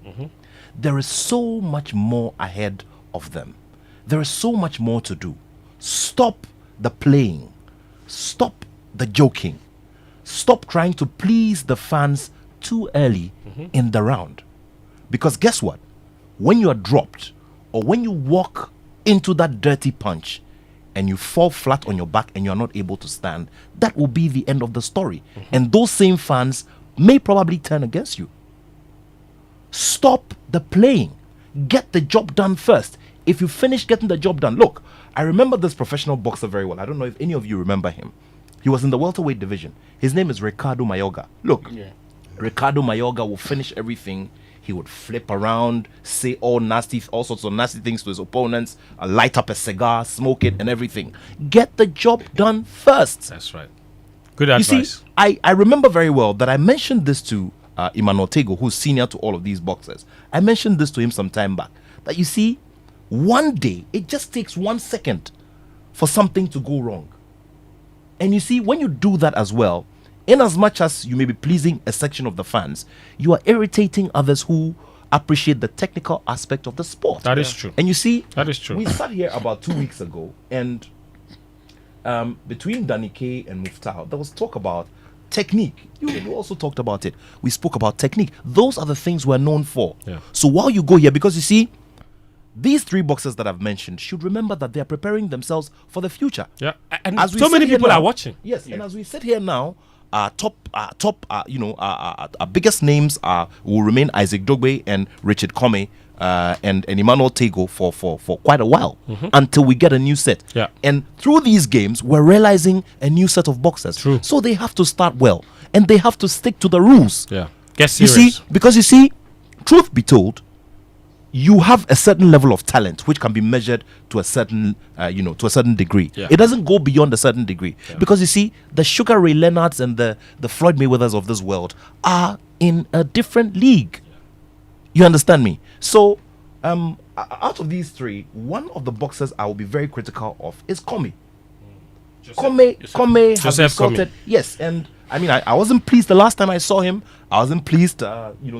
[SPEAKER 5] There is so much more ahead of them. There is so much more to do. Stop the playing. Stop the joking. Stop trying to please the fans too early in the round. Because guess what? When you are dropped, or when you walk into that dirty punch and you fall flat on your back and you are not able to stand, that will be the end of the story. And those same fans may probably turn against you. Stop the playing. Get the job done first. If you finish getting the job done, look, I remember this professional boxer very well. I don't know if any of you remember him. He was in the welterweight division. His name is Ricardo Mayorga. Look, Ricardo Mayorga will finish everything. He would flip around, say all sorts of nasty things to his opponents, light up a cigar, smoke it, and everything. Get the job done first.
[SPEAKER 1] That's right. Good
[SPEAKER 5] You
[SPEAKER 1] advice.
[SPEAKER 5] see, I remember very well that I mentioned this to Iman Ortego, who's senior to all of these boxers. I mentioned this to him some time back. That you see, one day, it just takes 1 second for something to go wrong. And you see, when you do that as well, in as much as you may be pleasing a section of the fans, you are irritating others who appreciate the technical aspect of the sport.
[SPEAKER 1] That is true.
[SPEAKER 5] And you see,
[SPEAKER 1] That is true.
[SPEAKER 5] we sat here about 2 weeks ago, and between Danike and Muftawu, there was talk about technique. You also talked about it. We spoke about technique. Those are the things we're known for.
[SPEAKER 1] Yeah.
[SPEAKER 5] So while you go here, because you see, these three boxers that I've mentioned should remember that they are preparing themselves for the future.
[SPEAKER 1] Yeah. And
[SPEAKER 5] As we
[SPEAKER 1] so many
[SPEAKER 5] sit here
[SPEAKER 1] people
[SPEAKER 5] now-
[SPEAKER 1] are watching.
[SPEAKER 5] Yes, and as we sit here now, our biggest names will remain Isaac Dogbe and Richard Comey and Emmanuel Tego for quite a while until we get a new set.
[SPEAKER 1] Yeah.
[SPEAKER 5] And through these games, we're realizing a new set of boxers.
[SPEAKER 1] True.
[SPEAKER 5] So they have to start well, and they have to stick to the rules.
[SPEAKER 1] Yeah. Get
[SPEAKER 5] You
[SPEAKER 1] serious.
[SPEAKER 5] see, because you see, truth be told, you have a certain level of talent which can be measured to a certain, to a certain degree.
[SPEAKER 1] Yeah.
[SPEAKER 5] It doesn't go beyond a certain degree because you see, the Sugar Ray Leonards and the Floyd Mayweathers of this world are in a different league. You understand me? So, out of these three, one of the boxers I will be very critical of is Comey. Comey has
[SPEAKER 1] Joseph
[SPEAKER 5] resulted.
[SPEAKER 1] Comey.
[SPEAKER 5] Yes, and I mean, I wasn't pleased the last time I saw him. I wasn't pleased,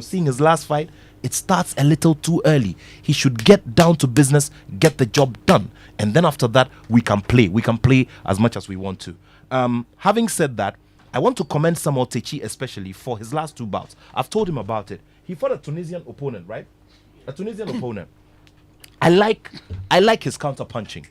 [SPEAKER 5] seeing his last fight. It starts a little too early. He should get down to business, get the job done, and then after that, we can play. We can play as much as we want to. Having said that, I want to commend Samuel Techi especially for his last two bouts. I've told him about it. He fought a Tunisian opponent, right? A Tunisian opponent. I like his counter punching.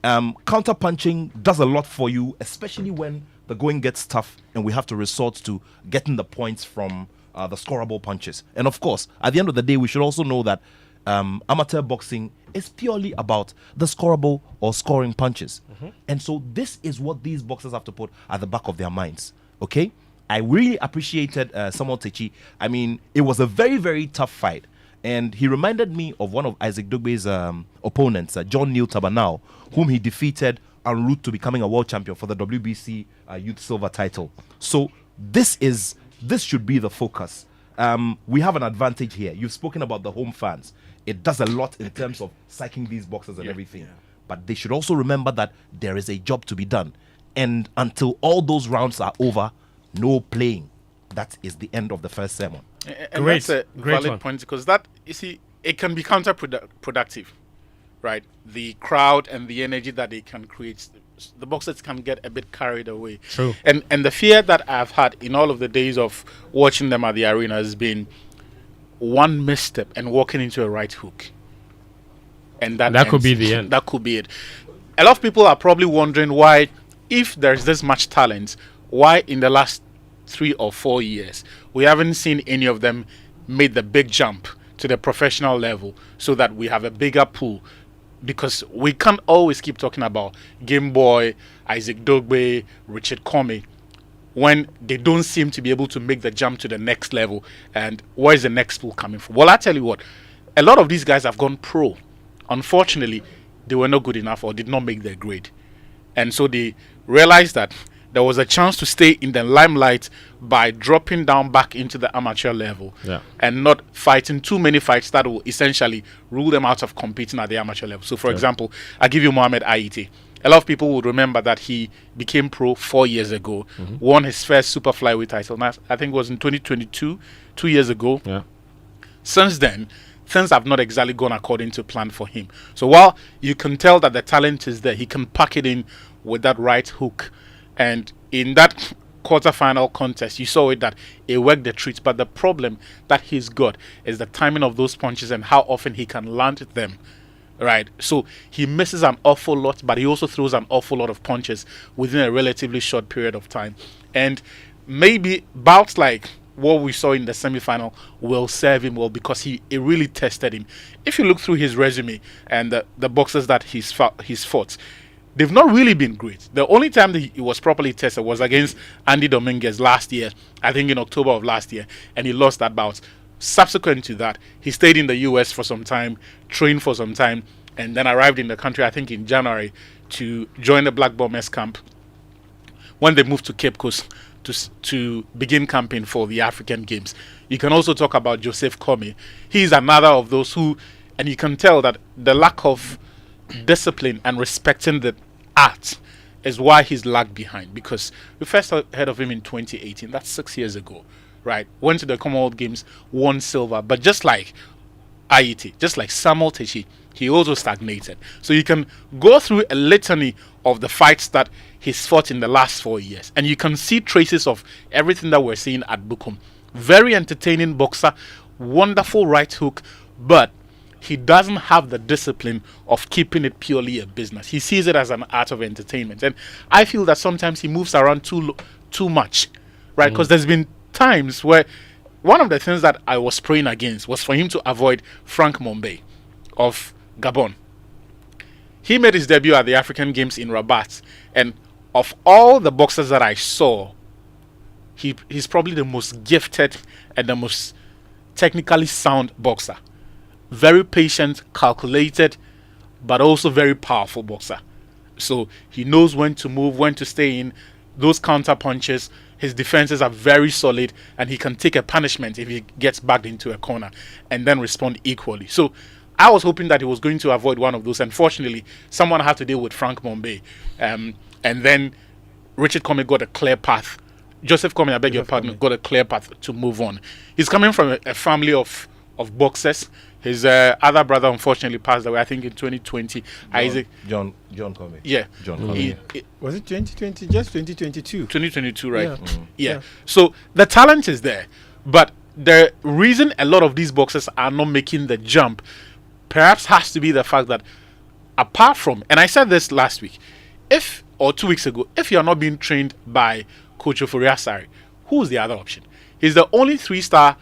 [SPEAKER 5] Counter punching does a lot for you, especially when the going gets tough and we have to resort to getting the points from the scorable punches. And of course, at the end of the day, we should also know that amateur boxing is purely about the scorable or scoring punches. And so this is what these boxers have to put at the back of their minds. Okay? I really appreciated Samuel Techi. I mean, it was a very, very tough fight. And he reminded me of one of Isaac Dogbe's opponents, John Neil Tabanao, whom he defeated en route to becoming a world champion for the WBC Youth Silver title. So this should be the focus. We have an advantage here. You've spoken about the home fans. It does a lot in terms of psyching these boxers and everything. But they should also remember that there is a job to be done. And until all those rounds are over, no playing. That is the end of the first sermon.
[SPEAKER 4] And
[SPEAKER 1] Great.
[SPEAKER 4] that's a
[SPEAKER 1] Great
[SPEAKER 4] valid
[SPEAKER 1] one.
[SPEAKER 4] point because that, you see, it can be counterproductive, right? The crowd and the energy that they can create, the boxers can get a bit carried away.
[SPEAKER 1] True.
[SPEAKER 4] And the fear that I've had in all of the days of watching them at the arena has been one misstep and walking into a right hook. And that
[SPEAKER 1] could be
[SPEAKER 4] ends.
[SPEAKER 1] the end.
[SPEAKER 4] That could be it. A lot of people are probably wondering why, if there's this much talent, why in the last 3 or 4 years we haven't seen any of them made the big jump to the professional level so that we have a bigger pool, because we can't always keep talking about Game Boy, Isaac Dogbe, Richard Comey when they don't seem to be able to make the jump to the next level. And where's the next pool coming from? Well, I tell you what, a lot of these guys have gone pro. Unfortunately, they were not good enough or did not make their grade. And so they realized that there was a chance to stay in the limelight by dropping down back into the amateur level and not fighting too many fights that will essentially rule them out of competing at the amateur level. So, for example, I give you Mohamed Aite. A lot of people would remember that he became pro 4 years ago, won his first super flyweight title. I think it was in 2022, 2 years ago.
[SPEAKER 1] Yeah.
[SPEAKER 4] Since then, things have not exactly gone according to plan for him. So while you can tell that the talent is there, he can pack it in with that right hook. And in that quarterfinal contest, you saw it that it worked the treat. But the problem that he's got is the timing of those punches and how often he can land them. Right, so he misses an awful lot, but he also throws an awful lot of punches within a relatively short period of time. And maybe bouts like what we saw in the semi-final will serve him well because it really tested him. If you look through his resume and the boxers that he's fought, they've not really been great. The only time that he was properly tested was against Andy Dominguez last year, I think in October of last year, and he lost that bout. Subsequent to that, he stayed in the US for some time, trained for some time, and then arrived in the country, I think in January, to join the Black Bombers camp when they moved to Cape Coast to begin camping for the African Games. You can also talk about Joseph Kome. He's another of those who, and you can tell that the lack of discipline and respecting the art is why he's lagged behind, because we first heard of him in 2018. That's 6 years ago. Right, went to the Commonwealth Games, won silver, but just like Aite, just like Samuel Techi, he also stagnated. So you can go through a litany of the fights that he's fought in the last 4 years, and you can see traces of everything that we're seeing at Bukum. Very entertaining boxer, wonderful right hook, but he doesn't have the discipline of keeping it purely a business. He sees it as an art of entertainment, and I feel that sometimes he moves around too much, right? Because there's been times where one of the things that I was praying against was for him to avoid Frank Mombe of Gabon. He made his debut at the African Games in Rabat, and of all the boxers that I saw, he's probably the most gifted and the most technically sound boxer. Very patient, calculated, but also very powerful boxer. So he knows when to move, when to stay in. Those counter punches, his defenses are very solid, and he can take a punishment if he gets backed into a corner and then respond equally. So I was hoping that he was going to avoid one of those. Unfortunately, someone had to deal with Frank Mombe. And then Richard Kome got a clear path. Joseph Kome, I beg your pardon, got a clear path to move on. He's coming from a family of boxers. His other brother unfortunately passed away, I think in 2020.
[SPEAKER 5] John Kome.
[SPEAKER 4] Yeah.
[SPEAKER 5] John Kome.
[SPEAKER 3] Was it 2020? Just 2022.
[SPEAKER 4] 2022, right?
[SPEAKER 3] Yeah.
[SPEAKER 4] Yeah. So the talent is there, but the reason a lot of these boxers are not making the jump perhaps has to be the fact that apart from, and I said this last week, or 2 weeks ago, if you're not being trained by Coach Ofori-Asare, who's the other option? He's the only 3-star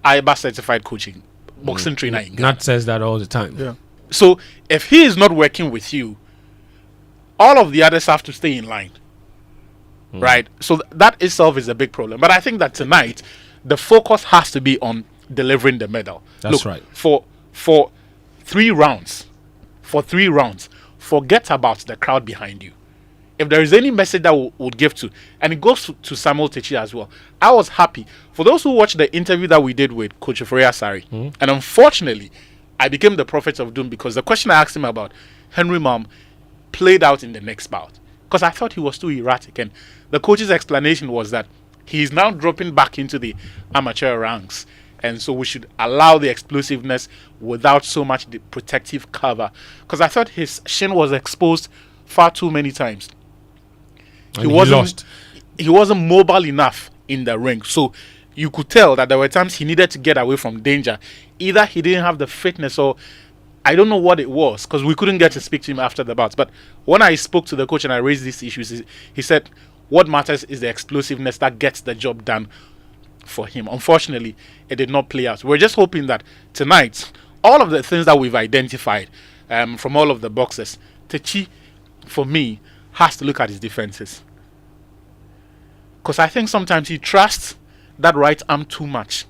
[SPEAKER 4] IBA certified boxing trainer in Ghana.
[SPEAKER 1] Nat says that all the time.
[SPEAKER 3] Yeah.
[SPEAKER 4] So if he is not working with you, all of the others have to stay in line. Right? So that itself is a big problem. But I think that tonight, the focus has to be on delivering the medal.
[SPEAKER 1] That's right.
[SPEAKER 4] For 3 rounds, forget about the crowd behind you. If there is any message that would give to, and it goes to Samuel Techi as well, I was happy. For those who watched the interview that we did with Coach Ofori-Asare, and unfortunately, I became the prophet of doom because the question I asked him about Henry Malm played out in the next bout. Because I thought he was too erratic, and the coach's explanation was that he's now dropping back into the amateur ranks, and so we should allow the explosiveness without so much the protective cover. Because I thought his shin was exposed far too many times. He wasn't mobile enough in the ring. So you could tell that there were times he needed to get away from danger. Either he didn't have the fitness, or I don't know what it was, because we couldn't get to speak to him after the bout. But when I spoke to the coach and I raised these issues, he said what matters is the explosiveness that gets the job done for him. Unfortunately, it did not play out. We're just hoping that tonight, all of the things that we've identified from all of the boxers, Techi, for me, has to look at his defenses. Because I think sometimes he trusts that right arm too much.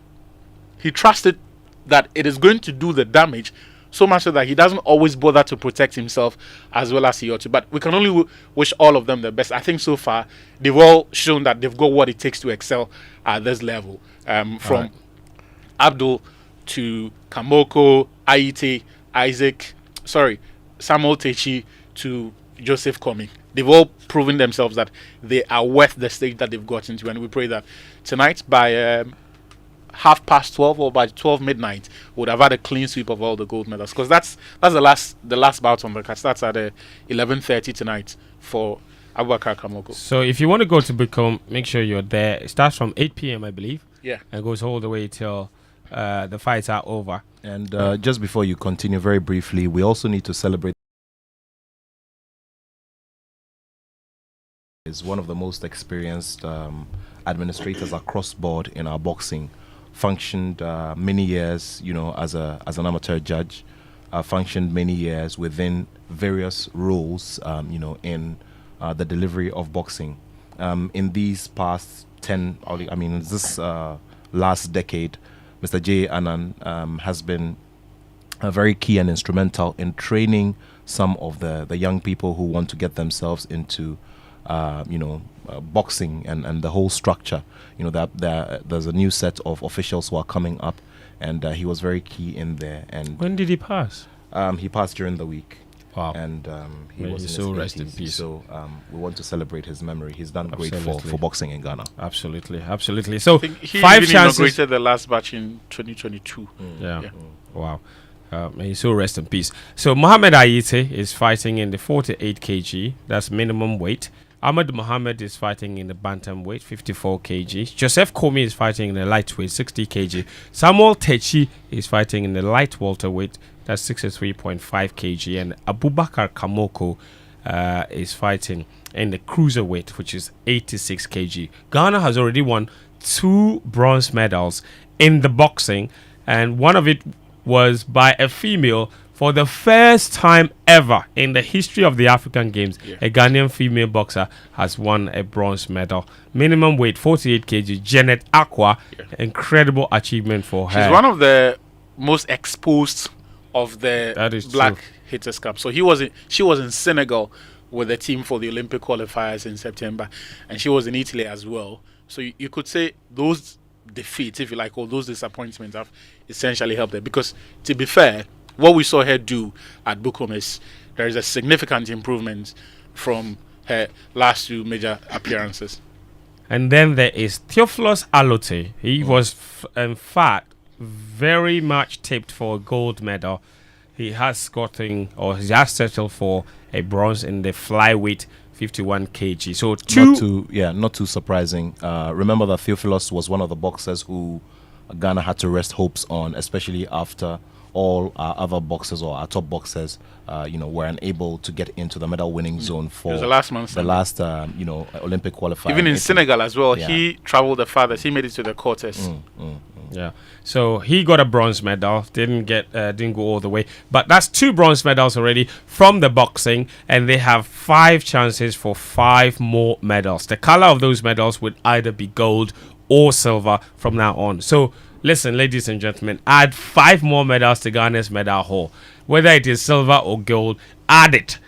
[SPEAKER 4] He trusted that it is going to do the damage, so much so that he doesn't always bother to protect himself as well as he ought to. But we can only wish all of them the best. I think so far they've all shown that they've got what it takes to excel at this level. From Abdul to Kamoko, Aite, Samuel Techi to Joseph Komi. They've all proven themselves that they are worth the stage that they've got into, and we pray that tonight by 12:30 or by 12 midnight would have had a clean sweep of all the gold medals, because that's the last bout on the card. Starts at 11:30 tonight for Abubakar Kamoko.
[SPEAKER 1] So if you want to go to Bicom, make sure you're there. It starts from 8 p.m. I believe.
[SPEAKER 4] Yeah.
[SPEAKER 1] And goes all the way till the fights are over.
[SPEAKER 5] And just before you continue, very briefly, we also need to celebrate. Is one of the most experienced administrators across board in our boxing. Functioned many years, as an amateur judge. Functioned many years within various roles, in the delivery of boxing. In these past this last decade, Mr. J. Anand has been very key and instrumental in training some of the young people who want to get themselves into boxing and the whole structure. There's a new set of officials who are coming up, and he was very key in there. And
[SPEAKER 1] when did he pass?
[SPEAKER 5] He passed during the week.
[SPEAKER 1] Wow.
[SPEAKER 5] And he
[SPEAKER 1] May
[SPEAKER 5] was
[SPEAKER 1] he
[SPEAKER 5] in
[SPEAKER 1] so
[SPEAKER 5] his
[SPEAKER 1] rest in
[SPEAKER 5] 80s.
[SPEAKER 1] peace.
[SPEAKER 5] So we want to celebrate his memory. He's done great
[SPEAKER 1] Absolutely.
[SPEAKER 5] for boxing in Ghana.
[SPEAKER 1] Absolutely. So
[SPEAKER 4] I think he
[SPEAKER 1] 5
[SPEAKER 4] even
[SPEAKER 1] chances.
[SPEAKER 4] inaugurated the last batch in 2022.
[SPEAKER 1] Yeah. Wow. May he so rest in peace. So Mohamed Aite is fighting in the 48 kg. That's minimum weight. Ahmed Mohamed is fighting in the bantamweight, 54 kg. Joseph Komi is fighting in the lightweight, 60 kg. Samuel Techi is fighting in the light welterweight, that's 63.5 kg. And Abubakar Kamoko is fighting in the cruiserweight, which is 86 kg. Ghana has already won 2 bronze medals in the boxing, and one of it was by a female. For the first time ever in the history of the African Games, a Ghanaian female boxer has won a bronze medal. Minimum weight, 48 kg. Janet Aqua, incredible achievement for her.
[SPEAKER 4] She's one of the most exposed of the Black
[SPEAKER 1] true.
[SPEAKER 4] Hitters Cup. So she was in Senegal with the team for the Olympic qualifiers in September, and she was in Italy as well. So you could say those defeats, if you like, or those disappointments have essentially helped her. Because to be fair, what we saw her do at Bukom is there is a significant improvement from her last 2 major appearances.
[SPEAKER 1] And then there is Theophilus Alote. He was, in fact, very much tipped for a gold medal. He has settled for a bronze in the flyweight 51 kg. So
[SPEAKER 5] Not too surprising. Remember that Theophilus was one of the boxers who Ghana had to rest hopes on, especially after all our other boxers or our top boxers, were unable to get into the medal winning zone for
[SPEAKER 4] the last month.
[SPEAKER 5] The last, Olympic qualifier.
[SPEAKER 4] Even in Senegal as well,
[SPEAKER 5] Yeah.
[SPEAKER 4] he traveled the farthest. He made it to the quarters.
[SPEAKER 1] Yeah, so he got a bronze medal. Didn't go all the way, but that's 2 bronze medals already from the boxing, and they have 5 chances for 5 more medals. The color of those medals would either be gold or silver from now on. So listen, ladies and gentlemen, add 5 more medals to Ghana's medal haul. Whether it is silver or gold, add it.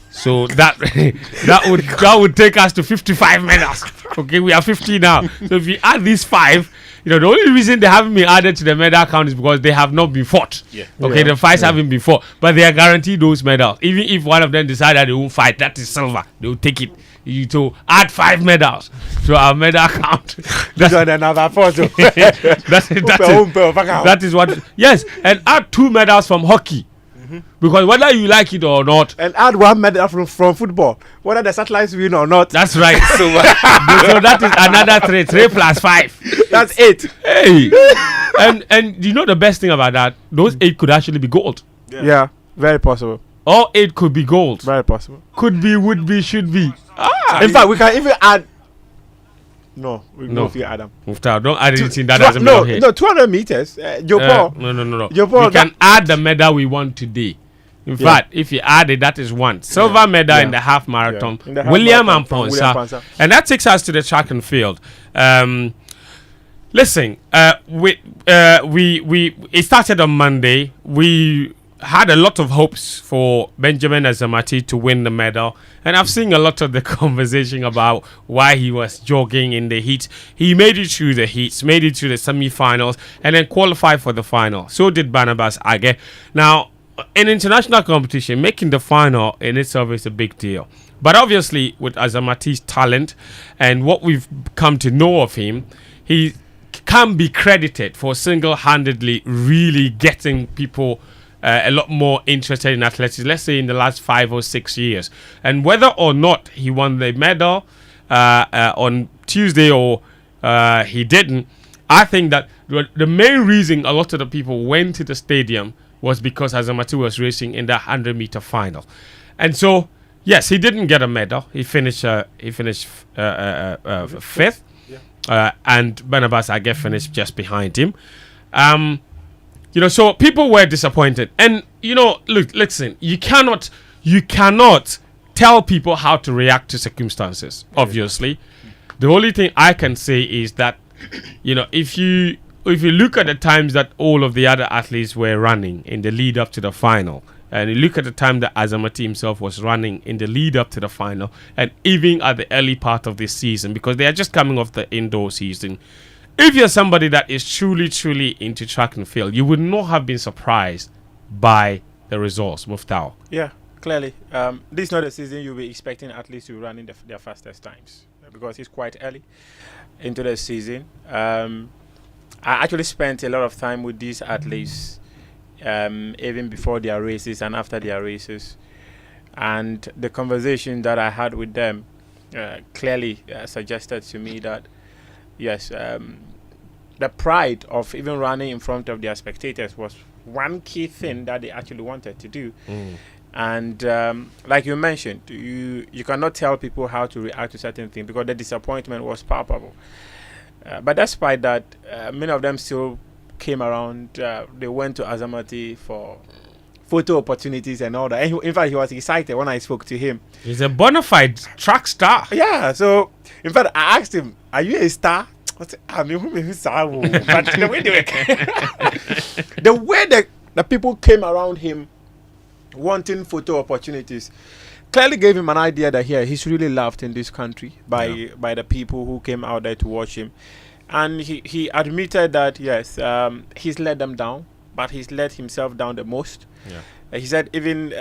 [SPEAKER 1] So that would take us to 55 medals. Okay, we are 50 now. So if you add these 5, the only reason they haven't been added to the medal count is because they have not been fought.
[SPEAKER 4] Yeah.
[SPEAKER 1] Okay, the fights haven't been fought, but they are guaranteed those medals. Even if one of them decide that they won't fight, that is silver. They will take it. You to add 5 medals to our medal count.
[SPEAKER 2] That's another photo.
[SPEAKER 1] That is what. Yes, and add 2 medals from hockey. Because whether you like it or not,
[SPEAKER 2] And add 1 medal from football, whether the satellites win or not.
[SPEAKER 1] that's right. So that is another 3 plus 5.
[SPEAKER 2] That's 8.
[SPEAKER 1] Hey, and you know the best thing about that? Those 8 could actually be gold.
[SPEAKER 2] Yeah, very possible.
[SPEAKER 1] All 8 could be gold.
[SPEAKER 2] Very possible.
[SPEAKER 1] Could be, would be, should be.
[SPEAKER 2] In fact, we can even add. No, we
[SPEAKER 1] No.
[SPEAKER 2] can add them.
[SPEAKER 1] Muftawu, don't add anything that doesn't belong here.
[SPEAKER 2] No, 200 meters. Joe Paul.
[SPEAKER 1] No.
[SPEAKER 2] Joe Paul,
[SPEAKER 1] We can add the medal we want today. In fact, if you add it, that is 1 silver medal in the half marathon.
[SPEAKER 2] In the half
[SPEAKER 1] William
[SPEAKER 2] marathon,
[SPEAKER 1] and
[SPEAKER 2] William
[SPEAKER 1] Ponsa.
[SPEAKER 2] Ponsa.
[SPEAKER 1] And that takes us to the track and field. Listen, it started on Monday. We had a lot of hopes for Benjamin Azamati to win the medal, and I've seen a lot of the conversation about why he was jogging in the heat. He made it through the heats, made it through the semi-finals, and then qualified for the final. So did Barnabas Age. Now, in international competition, making the final in itself is a big deal. But obviously, with Azamati's talent and what we've come to know of him, he can be credited for single-handedly really getting people a lot more interested in athletics, let's say in the last 5 or 6 years. And whether or not he won the medal on Tuesday or he didn't, I think that the main reason a lot of the people went to the stadium was because Azamati was racing in the 100-meter final. And so, yes, he didn't get a medal. He finished fifth. And Barnabas Age finished just behind him. So people were disappointed. And, listen, you cannot tell people how to react to circumstances, obviously. The only thing I can say is that, if you look at the times that all of the other athletes were running in the lead up to the final, and you look at the time that Azamati himself was running in the lead up to the final, and even at the early part of this season, because they are just coming off the indoor season. If you're somebody that is truly into track and field, you would not have been surprised by the results, Muftawu.
[SPEAKER 3] Yeah, clearly. This is not a season you'll be expecting athletes to run in their fastest times, because it's quite early into the season. I actually spent a lot of time with these athletes, even before their races and after their races. And the conversation that I had with them clearly suggested to me that, yes, the pride of even running in front of their spectators was one key thing that they actually wanted to do. And like you mentioned, you cannot tell people how to react to certain things because the disappointment was palpable. But despite that, many of them still came around. They went to Azamati for photo opportunities and all that. And in fact, he was excited when I spoke to him.
[SPEAKER 1] He's a bona fide track star.
[SPEAKER 3] Yeah. So, in fact, I asked him, "Are you a star?" I said, but the way the way the people came around him wanting photo opportunities clearly gave him an idea that he's really loved in this country by the people who came out there to watch him. And he admitted that, yes, he's let them down, but he's let himself down the most. He said even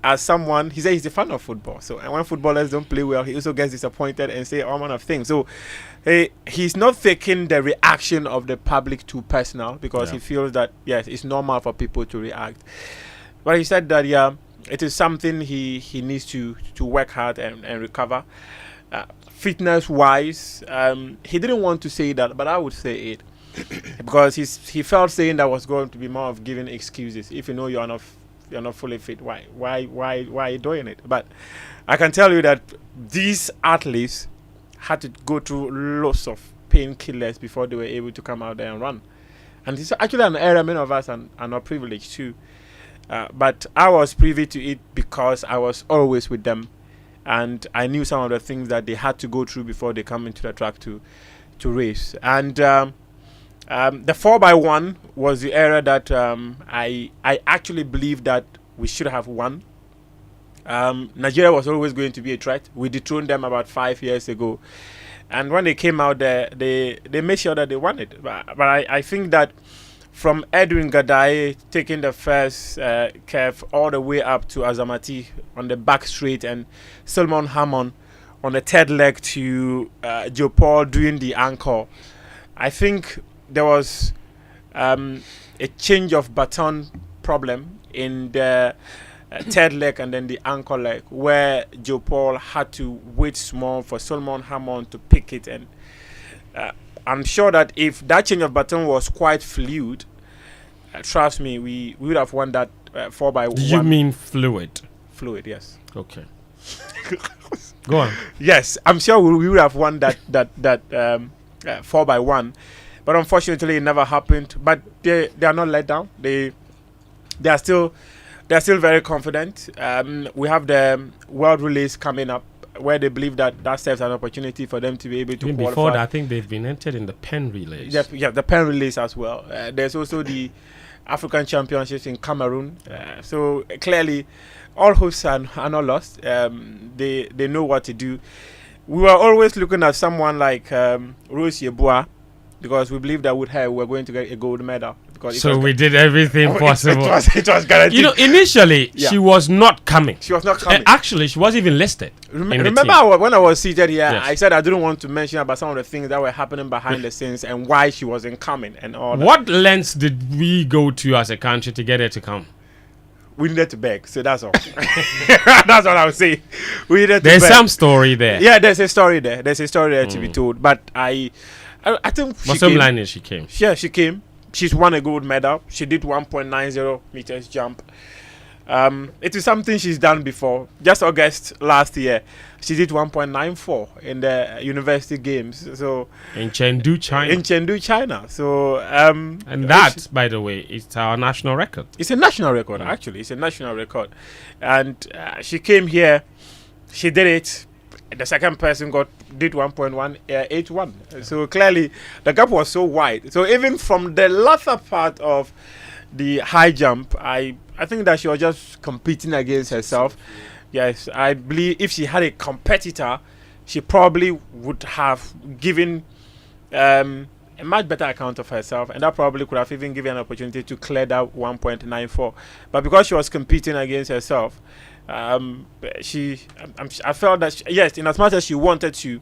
[SPEAKER 3] as someone, he said he's a fan of football. So and when footballers don't play well, he also gets disappointed and say all manner of things. So he's not taking the reaction of the public too personal because he feels that, yes, it's normal for people to react. But he said that, it is something he needs to work hard and recover. Fitness-wise, he didn't want to say that, but I would say it because he felt saying that was going to be more of giving excuses. If you know you're not fully fit, why are you doing it? But I can tell you that these athletes had to go through lots of painkillers before they were able to come out there and run. And it's actually an area many of us are not privileged to. But I was privy to it because I was always with them, and I knew some of the things that they had to go through before they come into the track to race. And the 4x1 was the area that I actually believe that we should have won. Nigeria was always going to be a threat. We dethroned them about 5 years ago, and when they came out there, they made sure that they won it. But I think that from Edwin Gadai taking the first curve all the way up to Azamati on the back straight, and Solomon Hammond on the third leg to Joe Paul doing the anchor, I think there was a change of baton problem in the third leg and then the anchor leg, where Joe Paul had to wait small for Solomon Hammond to pick it. And I'm sure that if that change of baton was quite fluid, trust me, we would have won that 4x1.
[SPEAKER 1] Do you mean fluid?
[SPEAKER 3] Fluid, yes.
[SPEAKER 1] Okay. Go on.
[SPEAKER 3] Yes, I'm sure we would have won that 4x1, but unfortunately it never happened. But they are not let down. They are still very confident. We have the World Relays coming up, where they believe that serves an opportunity for them to be able to qualify.
[SPEAKER 1] Before that, I think they've been entered in the pen relays.
[SPEAKER 3] Yeah, the pen relays as well. There's also the African Championships in Cameroon. So clearly, all hopes are not lost. They know what to do. We were always looking at someone like Rose Yeboah, because we believe that with her we're going to get a gold medal. Because
[SPEAKER 1] So we did everything possible.
[SPEAKER 3] It was guaranteed.
[SPEAKER 1] You know, initially
[SPEAKER 3] Yeah.
[SPEAKER 1] she was not coming.
[SPEAKER 3] She was not coming.
[SPEAKER 1] Actually, she wasn't even listed. in the
[SPEAKER 3] Remember
[SPEAKER 1] team.
[SPEAKER 3] when I was seated here,
[SPEAKER 1] Yes.
[SPEAKER 3] I said I didn't want to mention about some of the things that were happening behind the scenes and why she wasn't coming and all that.
[SPEAKER 1] What lengths did we go to as a country to get her to come?
[SPEAKER 3] We needed to beg, so that's all. That's what I would say. We needed to
[SPEAKER 1] There's
[SPEAKER 3] beg.
[SPEAKER 1] some story there.
[SPEAKER 3] Yeah, there's a story there. There's a story there to be told. But I think she
[SPEAKER 1] Bottom
[SPEAKER 3] came.
[SPEAKER 1] line is she came.
[SPEAKER 3] Yeah, she came. She's won a gold medal. She did 1.90 meters jump. It is something she's done before. Just August last year, she did 1.94 in the university games. So
[SPEAKER 1] In Chengdu, China.
[SPEAKER 3] in Chengdu, China. So
[SPEAKER 1] and that, by the way, is our national record.
[SPEAKER 3] it's a national record. Actually, it's a national record. And she came here. She did it. The second person did 1.181. So clearly, the gap was so wide. So even from the latter part of the high jump, I think that she was just competing against herself. Yes, I believe if she had a competitor, she probably would have given a much better account of herself, and that probably could have even given an opportunity to clear that 1.94. But because she was competing against herself, I felt that yes, in as much as she wanted to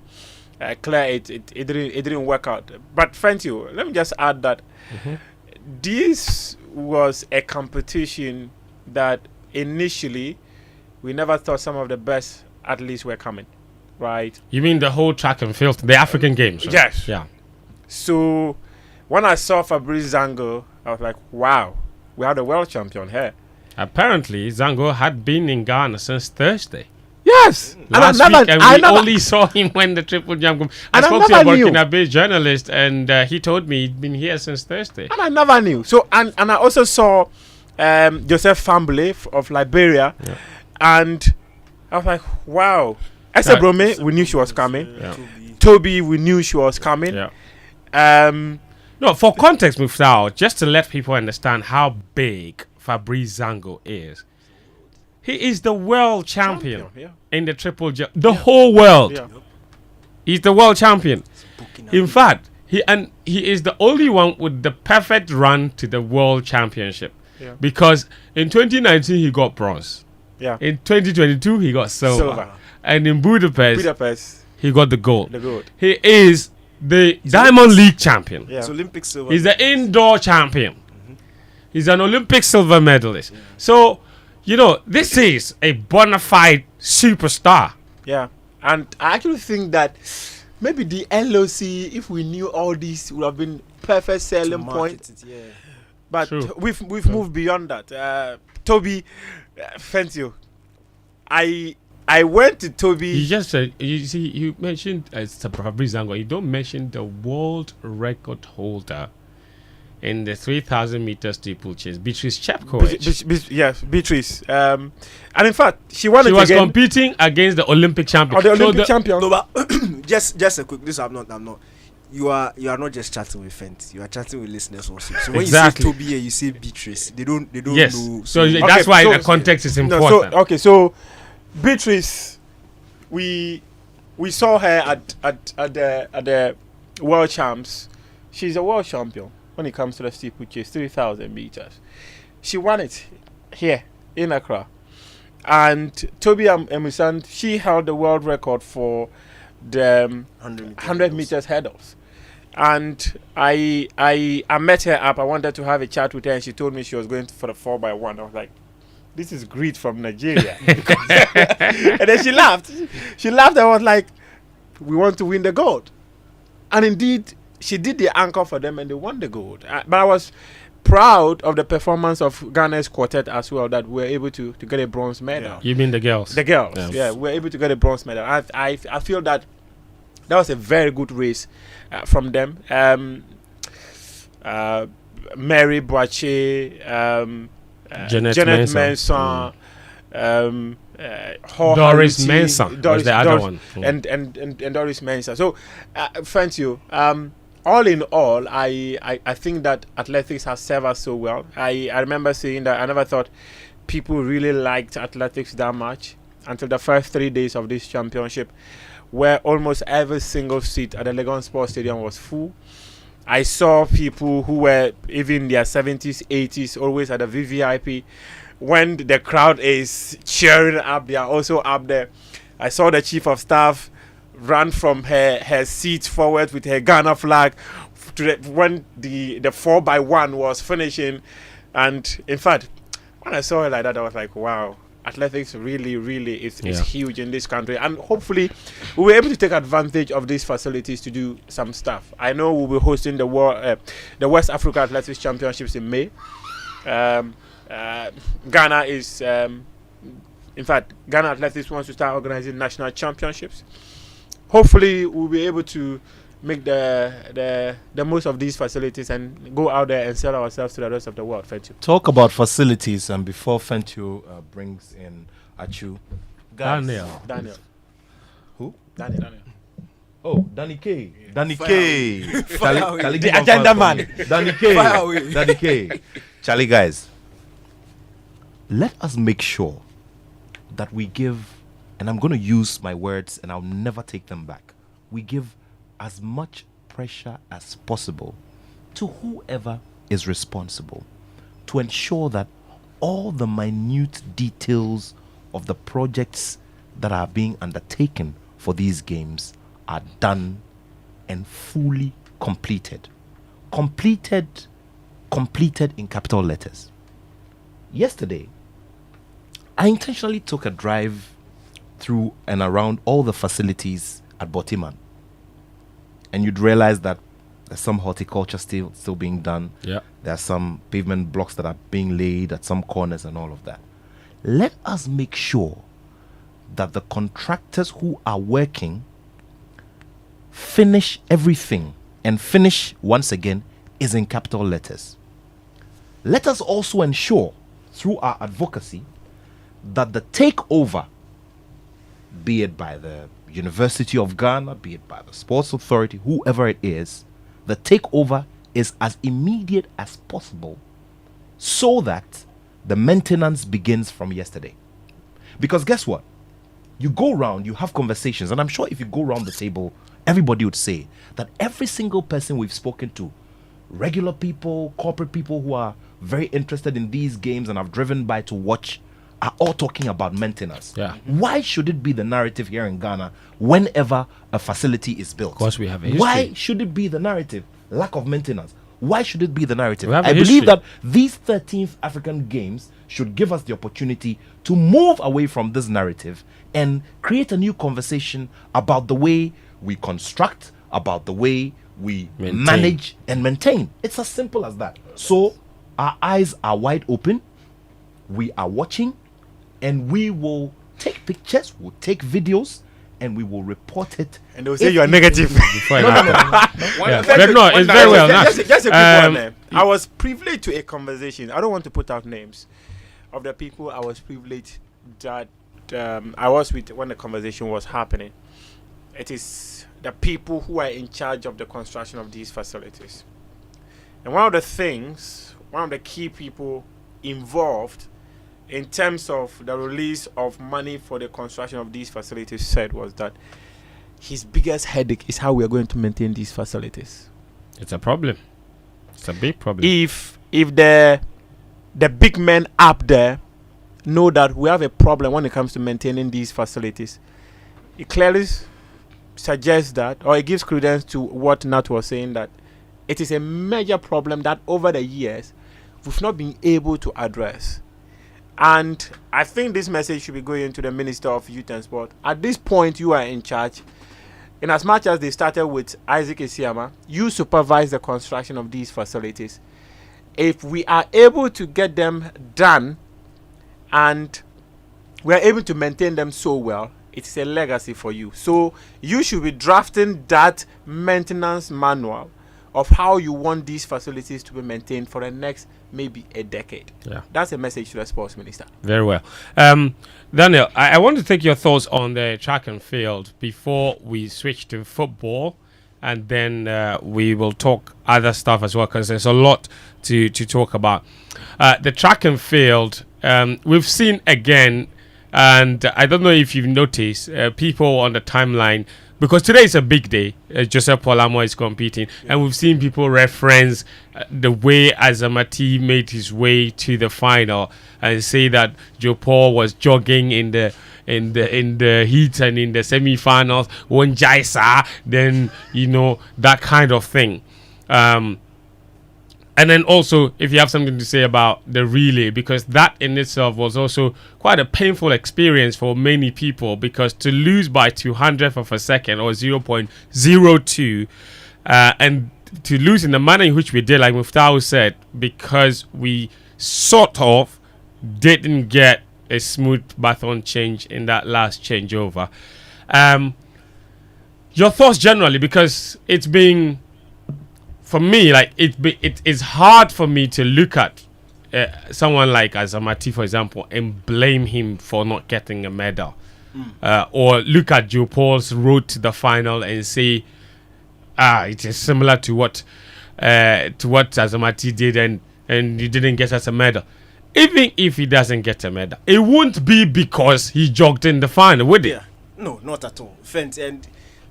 [SPEAKER 3] clear it, it didn't work out. But Fentuo, let me just add that this was a competition that initially we never thought some of the best athletes were coming, right?
[SPEAKER 1] You mean the whole track and field, the African Games? Right?
[SPEAKER 3] Yes.
[SPEAKER 1] Yeah.
[SPEAKER 3] So when I saw Fabrice Zango, I was like, wow, we have the world champion here.
[SPEAKER 1] Apparently, Zango had been in Ghana since Thursday.
[SPEAKER 3] Yes.
[SPEAKER 1] Last week, and we only saw him when the triple jump. I
[SPEAKER 3] And I
[SPEAKER 1] spoke to a
[SPEAKER 3] never knew.
[SPEAKER 1] Burkina journalist, and he told me he'd been here since Thursday.
[SPEAKER 3] And I never knew. So and I also saw Joseph Fambule of Liberia,
[SPEAKER 1] Yeah.
[SPEAKER 3] and I was like, wow. Esther
[SPEAKER 1] That-
[SPEAKER 3] Brome, we knew she was coming.
[SPEAKER 1] Yeah.
[SPEAKER 3] Toby, we knew she was coming.
[SPEAKER 1] Yeah.
[SPEAKER 3] Um,
[SPEAKER 1] No, for context, Muftawu, just to let people understand how big Fabrice Zango is. He is the world champion
[SPEAKER 3] yeah.
[SPEAKER 1] in the triple jump. The whole world.
[SPEAKER 3] Yeah.
[SPEAKER 1] He's the world champion. In fact, he is the only one with the perfect run to the world championship.
[SPEAKER 3] Yeah.
[SPEAKER 1] Because in 2019 he got bronze.
[SPEAKER 3] Yeah.
[SPEAKER 1] In 2022 he got silver.
[SPEAKER 3] Silver.
[SPEAKER 1] And in Budapest
[SPEAKER 3] Budapest,
[SPEAKER 1] he got the gold.
[SPEAKER 3] the gold.
[SPEAKER 1] He is the Diamond League champion.
[SPEAKER 3] Yeah.
[SPEAKER 2] It's Olympic silver.
[SPEAKER 1] He's the indoor champion. He's an Olympic silver medalist. So, you know, this is a bona fide superstar.
[SPEAKER 3] Yeah. And I actually think that maybe the LOC, if we knew all this, would have been perfect
[SPEAKER 2] To
[SPEAKER 3] selling
[SPEAKER 2] market
[SPEAKER 3] point.
[SPEAKER 2] it, yeah.
[SPEAKER 3] But
[SPEAKER 1] True.
[SPEAKER 3] we've moved beyond that. Toby, Fentuo, I went to Toby.
[SPEAKER 1] You just said, you see, you mentioned Fabrice Zango. You don't mention the world record holder in the 3,000 meter steeplechase, Beatrice Chepkoech.
[SPEAKER 3] Yes, Beatrice. And in fact, she won
[SPEAKER 1] She
[SPEAKER 3] it
[SPEAKER 1] was
[SPEAKER 3] again.
[SPEAKER 1] competing against the Olympic champion.
[SPEAKER 3] Or the
[SPEAKER 1] So
[SPEAKER 3] Olympic champion.
[SPEAKER 2] No, but just a quick. This I'm not. You are not just chatting with Fent. You are chatting with listeners also. So when
[SPEAKER 1] Exactly.
[SPEAKER 2] you say Toby and you say Beatrice, they don't
[SPEAKER 1] Yes.
[SPEAKER 2] know.
[SPEAKER 1] So
[SPEAKER 3] Okay,
[SPEAKER 1] that's why
[SPEAKER 3] so-
[SPEAKER 1] the context is
[SPEAKER 3] No,
[SPEAKER 1] important.
[SPEAKER 3] so Beatrice, we saw her at the world champs. She's a world champion when it comes to the steeplechase, 3,000 meters. She won it here in Accra, and Toby Emusan, she held the world record for the 100 meters hurdles. And I met her up. I wanted to have a chat with her, and she told me she was going for the 4x1. I was like, this is great from Nigeria. And then she laughed. She laughed and was like, we want to win the gold. And indeed, she did the anchor for them and they won the gold. But I was proud of the performance of Ghana's quartet as well, that we were able to get a bronze medal.
[SPEAKER 1] You mean the girls?
[SPEAKER 3] The girls,
[SPEAKER 1] Yeah.
[SPEAKER 3] yeah, we were able to get a bronze medal. I feel that was a very good race from them. Mary Boache,
[SPEAKER 1] Janet
[SPEAKER 3] Janet
[SPEAKER 1] Mensah.
[SPEAKER 3] Mensah,
[SPEAKER 1] Doris
[SPEAKER 3] Haruti,
[SPEAKER 1] Mensah was the other one.
[SPEAKER 3] and Doris Mensah. So, Fentuo, all in all, I think that athletics has served us so well. I remember saying that I never thought people really liked athletics that much until the first 3 days of this championship, where almost every single seat at the Legon Sports Stadium was full. I saw people who were even in their 70s, 80s, always at the VVIP. When the crowd is cheering up, they are also up there. I saw the chief of staff run from her seat forward with her Ghana flag when the 4x1 was finishing. And in fact, when I saw her like that, I was like, wow, athletics really is huge in this country. And hopefully we were able to take advantage of these facilities to do some stuff. I know we'll be hosting the West Africa Athletics Championships in May. Ghana is, in fact, Ghana Athletics wants to start organizing national championships. Hopefully, we'll be able to make the most of these facilities and go out there and sell ourselves to the rest of the world. Fentuo.
[SPEAKER 5] Talk about facilities, and before Fentuo brings in Atsu,
[SPEAKER 1] Daniel.
[SPEAKER 5] Who?
[SPEAKER 3] Daniel.
[SPEAKER 5] Oh, Danny K. Danny
[SPEAKER 2] Fire
[SPEAKER 5] K.
[SPEAKER 2] Fire away.
[SPEAKER 5] Charlie,
[SPEAKER 2] The
[SPEAKER 5] give
[SPEAKER 2] agenda
[SPEAKER 5] up
[SPEAKER 2] man.
[SPEAKER 5] for me. Danny K.
[SPEAKER 2] Fire away.
[SPEAKER 5] Danny K. Charlie, guys, let us make sure that we give, and I'm going to use my words and I'll never take them back. We give as much pressure as possible to whoever is responsible to ensure that all the minute details of the projects that are being undertaken for these games are done and fully completed. Completed in capital letters. Yesterday, I intentionally took a drive through and around all the facilities at Botiman. And you'd realize that there's some horticulture still being done.
[SPEAKER 1] Yeah.
[SPEAKER 5] There are some pavement blocks that are being laid at some corners and all of that. Let us make sure that the contractors who are working finish everything, and finish once again is in capital letters. Let us also ensure through our advocacy that the takeover, be it by the University of Ghana, be it by the Sports Authority, whoever it is, the takeover is as immediate as possible so that the maintenance begins from yesterday. Because guess what? You go around, you have conversations, and I'm sure if you go around the table, everybody would say that every single person we've spoken to, regular people, corporate people who are very interested in these games and have driven by to watch, are all talking about maintenance.
[SPEAKER 1] Yeah.
[SPEAKER 5] Why should it be the narrative here in Ghana whenever a facility is built?
[SPEAKER 1] Of course, we have a history.
[SPEAKER 5] Why should it be the narrative? Lack of maintenance. Why should it be the narrative?
[SPEAKER 1] We have a
[SPEAKER 5] I believe
[SPEAKER 1] history.
[SPEAKER 5] that these 13th African Games should give us the opportunity to move away from this narrative and create a new conversation about the way we construct, about the way we manage and maintain. It's as simple as that. So our eyes are wide open. We are watching, and we will take pictures, we'll take videos, and we will report it.
[SPEAKER 3] And they'll say you are negative.
[SPEAKER 1] Before it happened.
[SPEAKER 3] Yeah.
[SPEAKER 1] But no, it's very well.
[SPEAKER 3] Just a quick
[SPEAKER 1] Um,
[SPEAKER 3] one. I was privileged to a conversation. I don't want to put out names of the people I was privileged that I was with when the conversation was happening. It is the people who are in charge of the construction of these facilities. And one of the key people involved in terms of the release of money for the construction of these facilities said was that his biggest headache is how we are going to maintain these facilities.
[SPEAKER 1] It's a problem. It's a big problem.
[SPEAKER 3] If the big men up there know that we have a problem when it comes to maintaining these facilities, it clearly suggests that, or it gives credence to what Nat was saying, that it is a major problem that over the years we've not been able to address. And I think this message should be going to the Minister of Youth and Sport. At this point, you are in charge. In as much as they started with Isaac Esiama, you supervise the construction of these facilities. If we are able to get them done and we are able to maintain them so well, it's a legacy for you. So you should be drafting that maintenance manual of how you want these facilities to be maintained for the next maybe a decade.
[SPEAKER 1] Yeah.
[SPEAKER 3] That's a message to the sports minister.
[SPEAKER 1] Very well. Daniel, I want to take your thoughts on the track and field before we switch to football. and then we will talk other stuff as well, because there's a lot to talk about. The track and field, we've seen again, and I don't know if you've noticed, people on the timeline, because today is a big day. Joseph Polamo is competing, and we've seen people reference the way Azamati made his way to the final, and say that Joe Paul was jogging in the heat and in the semi-finals, one Jaisa, then that kind of thing. And then also, if you have something to say about the relay, because that in itself was also quite a painful experience for many people, because to lose by 200th of a second or 0.02, and to lose in the manner in which we did, like Muftawu said, because we sort of didn't get a smooth baton change in that last changeover. Your thoughts generally, because it's been, for me, like it is hard for me to look at someone like Azamati, for example, and blame him for not getting a medal, or look at Joe Paul's road to the final and say, it is similar to what Azamati did, and he didn't get us a medal. Even if he doesn't get a medal, it won't be because he jogged in the final, would it?
[SPEAKER 2] Yeah, no, not at all. And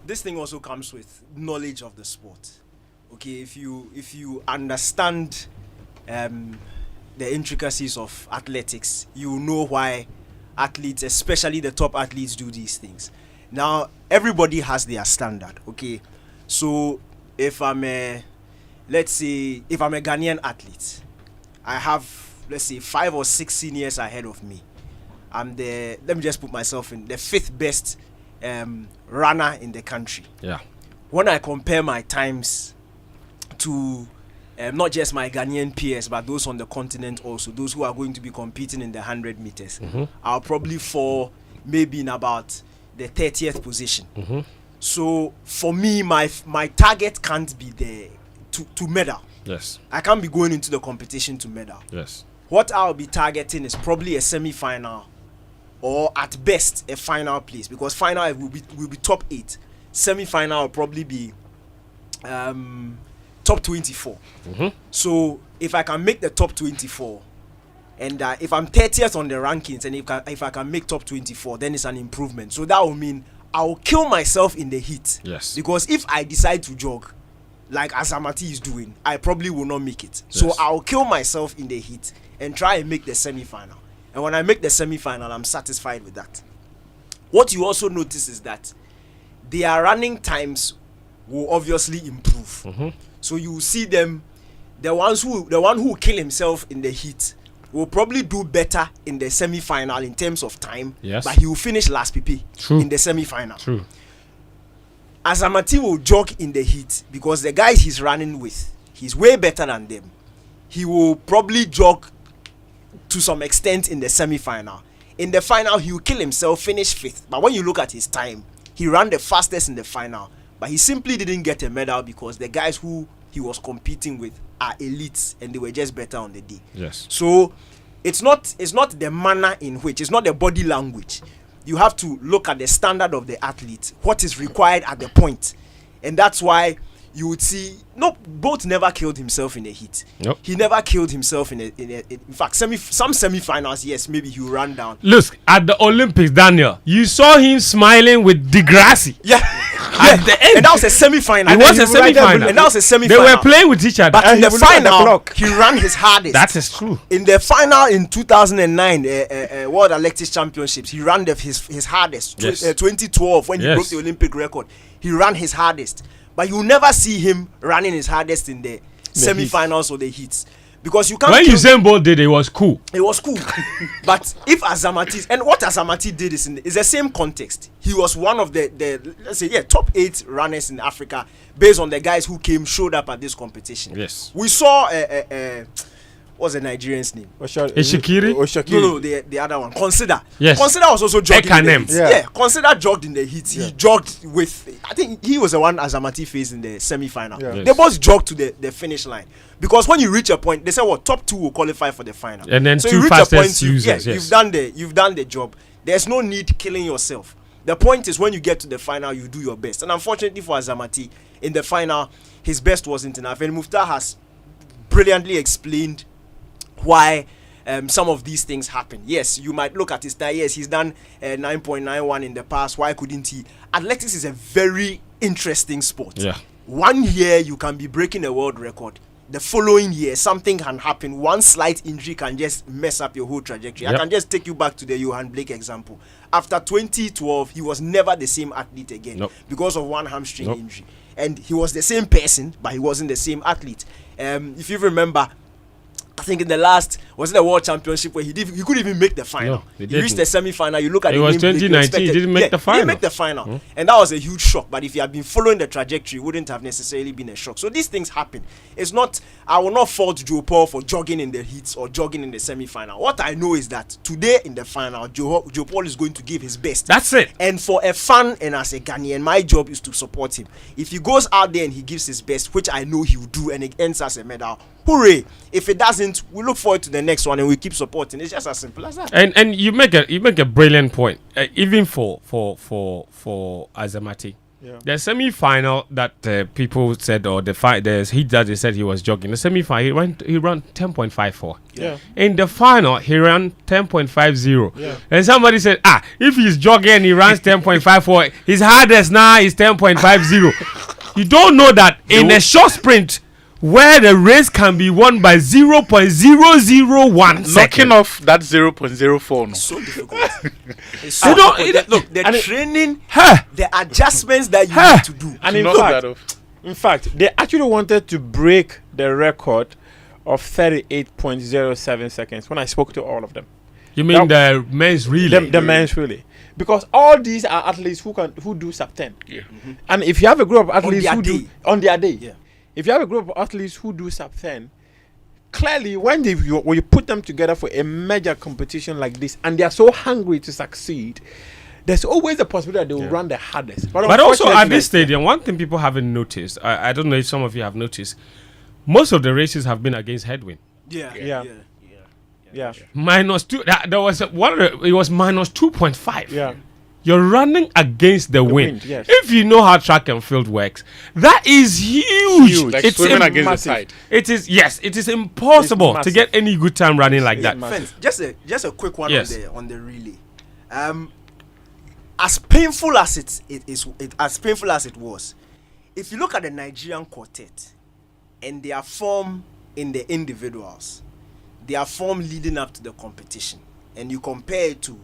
[SPEAKER 2] this thing also comes with knowledge of the sport. Okay, if you understand the intricacies of athletics, you know why athletes, especially the top athletes, do these things. Now, everybody has their standard. Okay, so if I'm a Ghanaian athlete, I have, let's say, 5 or 6 seniors ahead of me. I'm let me just put myself in the 5th best runner in the country.
[SPEAKER 1] Yeah.
[SPEAKER 2] When I compare my times to not just my Ghanaian peers, but those on the continent also, those who are going to be competing in the 100 meters, I'll probably fall maybe in about the 30th position. So for me, my target can't be there to medal.
[SPEAKER 1] Yes.
[SPEAKER 2] I can't be going into the competition to medal.
[SPEAKER 1] Yes.
[SPEAKER 2] What I'll be targeting is probably a semi-final, or at best a final place, because final will be top 8. Semi-final will probably be top 24. So if I can make the top 24, and if I'm 30th on the rankings, and if I can make top 24, then it's an improvement. So that will mean I'll kill myself in the heat.
[SPEAKER 1] Yes.
[SPEAKER 2] Because if I decide to jog, like Azamati is doing, I probably will not make it.
[SPEAKER 1] Yes.
[SPEAKER 2] So I'll kill myself in the heat and try and make the semi-final. And when I make the semi-final, I'm satisfied with that. What you also notice is that their running times will obviously improve. So you see them, the one who will kill himself in the heat will probably do better in the semi-final in terms of time.
[SPEAKER 1] Yes.
[SPEAKER 2] But he will finish last PP in the semi-final.
[SPEAKER 1] True.
[SPEAKER 2] Azamati will jog in the heat because the guys he's running with, he's way better than them. He will probably jog to some extent in the semi-final. In the final, he will kill himself, finish 5th. But when you look at his time, he ran the fastest in the final. But he simply didn't get a medal because the guys who he was competing with are elites and they were just better on the day.
[SPEAKER 1] Yes.
[SPEAKER 2] So it's not the manner in which, it's not the body language. You have to look at the standard of the athlete, what is required at the point. And that's why you would see, Bolt never killed himself in the heat.
[SPEAKER 1] Nope.
[SPEAKER 2] He never killed himself in fact, some semi-finals, yes, maybe he ran down.
[SPEAKER 1] Look, at the Olympics, Daniel, you saw him smiling with Degrassi.
[SPEAKER 2] Yeah.
[SPEAKER 1] At the end.
[SPEAKER 2] And that was a semi-final.
[SPEAKER 1] It was a semi-final.
[SPEAKER 2] And that was a
[SPEAKER 1] They
[SPEAKER 2] semi-final.
[SPEAKER 1] were playing with each other.
[SPEAKER 2] But in the
[SPEAKER 3] he would look at the
[SPEAKER 2] final,
[SPEAKER 3] clock.
[SPEAKER 2] he ran his hardest.
[SPEAKER 1] That is true.
[SPEAKER 2] In the final in 2009 World Athletics Championships, he ran his hardest.
[SPEAKER 1] Yes.
[SPEAKER 2] 2012, when he
[SPEAKER 1] Yes.
[SPEAKER 2] broke the Olympic record, he ran his hardest. But you never see him running his hardest in the semi-finals or the heats. Because you can't.
[SPEAKER 1] When Usain Bolt did it, was cool.
[SPEAKER 2] It was cool. But if Azamati, and what Azamati did is the same context. He was one of the let's say, top 8 runners in Africa based on the guys who showed up at this competition.
[SPEAKER 1] Yes.
[SPEAKER 2] We saw what's the Nigerian's name?
[SPEAKER 1] Ishikiri?
[SPEAKER 2] No, the other one. Consider.
[SPEAKER 1] Yes.
[SPEAKER 2] Consider was also jogging in the
[SPEAKER 1] Ekanem.
[SPEAKER 2] heat.
[SPEAKER 3] Yeah.
[SPEAKER 2] Yeah, Consider jogged in the heat. He jogged with, I think he was the one Azamati faced in the semi-final.
[SPEAKER 3] Yeah.
[SPEAKER 1] Yes.
[SPEAKER 2] They both jogged to the finish line. Because when you reach a point, they say top 2 will qualify for the final.
[SPEAKER 1] And then
[SPEAKER 2] so
[SPEAKER 1] two
[SPEAKER 2] you reach a
[SPEAKER 1] fastest
[SPEAKER 2] point,
[SPEAKER 1] users, yes.
[SPEAKER 2] you've done the job. There's no need killing yourself. The point is, when you get to the final, you do your best. And unfortunately for Azamati, in the final, his best wasn't enough. And Muftawu has brilliantly explained why some of these things happen. Yes, you might look at his time. Yes, he's done 9.91 in the past. Why couldn't he? Athletics is a very interesting sport.
[SPEAKER 1] Yeah.
[SPEAKER 2] 1 year you can be breaking a world record. The following year, something can happen. One slight injury can just mess up your whole trajectory.
[SPEAKER 1] Yep.
[SPEAKER 2] I can just take you back to the Johan Blake example. After 2012, he was never the same athlete again because of one hamstring injury. And he was the same person, but he wasn't the same athlete. If you remember, I think in the last, was it the World Championship where he couldn't even make the final.
[SPEAKER 1] No,
[SPEAKER 2] he reached the semi-final. You look at
[SPEAKER 1] it was 2019. He didn't make the final.
[SPEAKER 2] He didn't make the final, and that was a huge shock. But if he had been following the trajectory, it wouldn't have necessarily been a shock. So these things happen. It's not. I will not fault Joe Paul for jogging in the heats or jogging in the semi-final. What I know is that today in the final, Joe Paul is going to give his best.
[SPEAKER 1] That's it.
[SPEAKER 2] And for a fan and as a Ghanaian, my job is to support him. If he goes out there and he gives his best, which I know he will do, and it ends as a medal, hooray! If it doesn't, we look forward to the next one and we keep supporting. It's just as simple as that.
[SPEAKER 1] And you make a brilliant point. Even for Azamati, the semi-final that people said, or the heat that they said he was jogging. The semi-final he ran 10.54.
[SPEAKER 3] Yeah.
[SPEAKER 1] In the final he ran 10.50.
[SPEAKER 3] Yeah.
[SPEAKER 1] And somebody said, if he's jogging and he runs 10.54, his hardest now is 10.50. You don't know that in a short sprint, where the race can be won by 0.001
[SPEAKER 4] Knocking off that 0.04. No.
[SPEAKER 2] So difficult. It's so difficult. Look, the training, the adjustments that you need to do.
[SPEAKER 3] And
[SPEAKER 4] In
[SPEAKER 3] fact, they actually wanted to break the record of 38.07 seconds when I spoke to all of them.
[SPEAKER 1] You mean the men's relay?
[SPEAKER 3] The men's relay. Because all these are athletes who do sub 10.
[SPEAKER 4] Yeah.
[SPEAKER 3] And if you have a group of athletes do on their day.
[SPEAKER 2] Yeah.
[SPEAKER 3] If you have a group of athletes who do sub 10, clearly when you put them together for a major competition like this and they are so hungry to succeed, there's always a possibility that they will run the hardest.
[SPEAKER 1] But also at this stadium, one thing people haven't noticed, I don't know if some of you have noticed, most of the races have been against headwind.
[SPEAKER 3] Yeah.
[SPEAKER 1] -2. There was it was -2.5.
[SPEAKER 3] Yeah.
[SPEAKER 1] You're running against the wind.
[SPEAKER 3] Yes.
[SPEAKER 1] If you know how track and field works, that is huge.
[SPEAKER 4] Like
[SPEAKER 1] It's
[SPEAKER 4] swimming against the
[SPEAKER 3] massive.
[SPEAKER 4] tide.
[SPEAKER 1] It is, yes, it is impossible
[SPEAKER 3] It's
[SPEAKER 1] to get any good time running like that.
[SPEAKER 2] Friends, just a quick one
[SPEAKER 1] Yes.
[SPEAKER 2] on the relay. As painful as it was, if you look at the Nigerian quartet and their form in the individuals, their form leading up to the competition, and you compare it to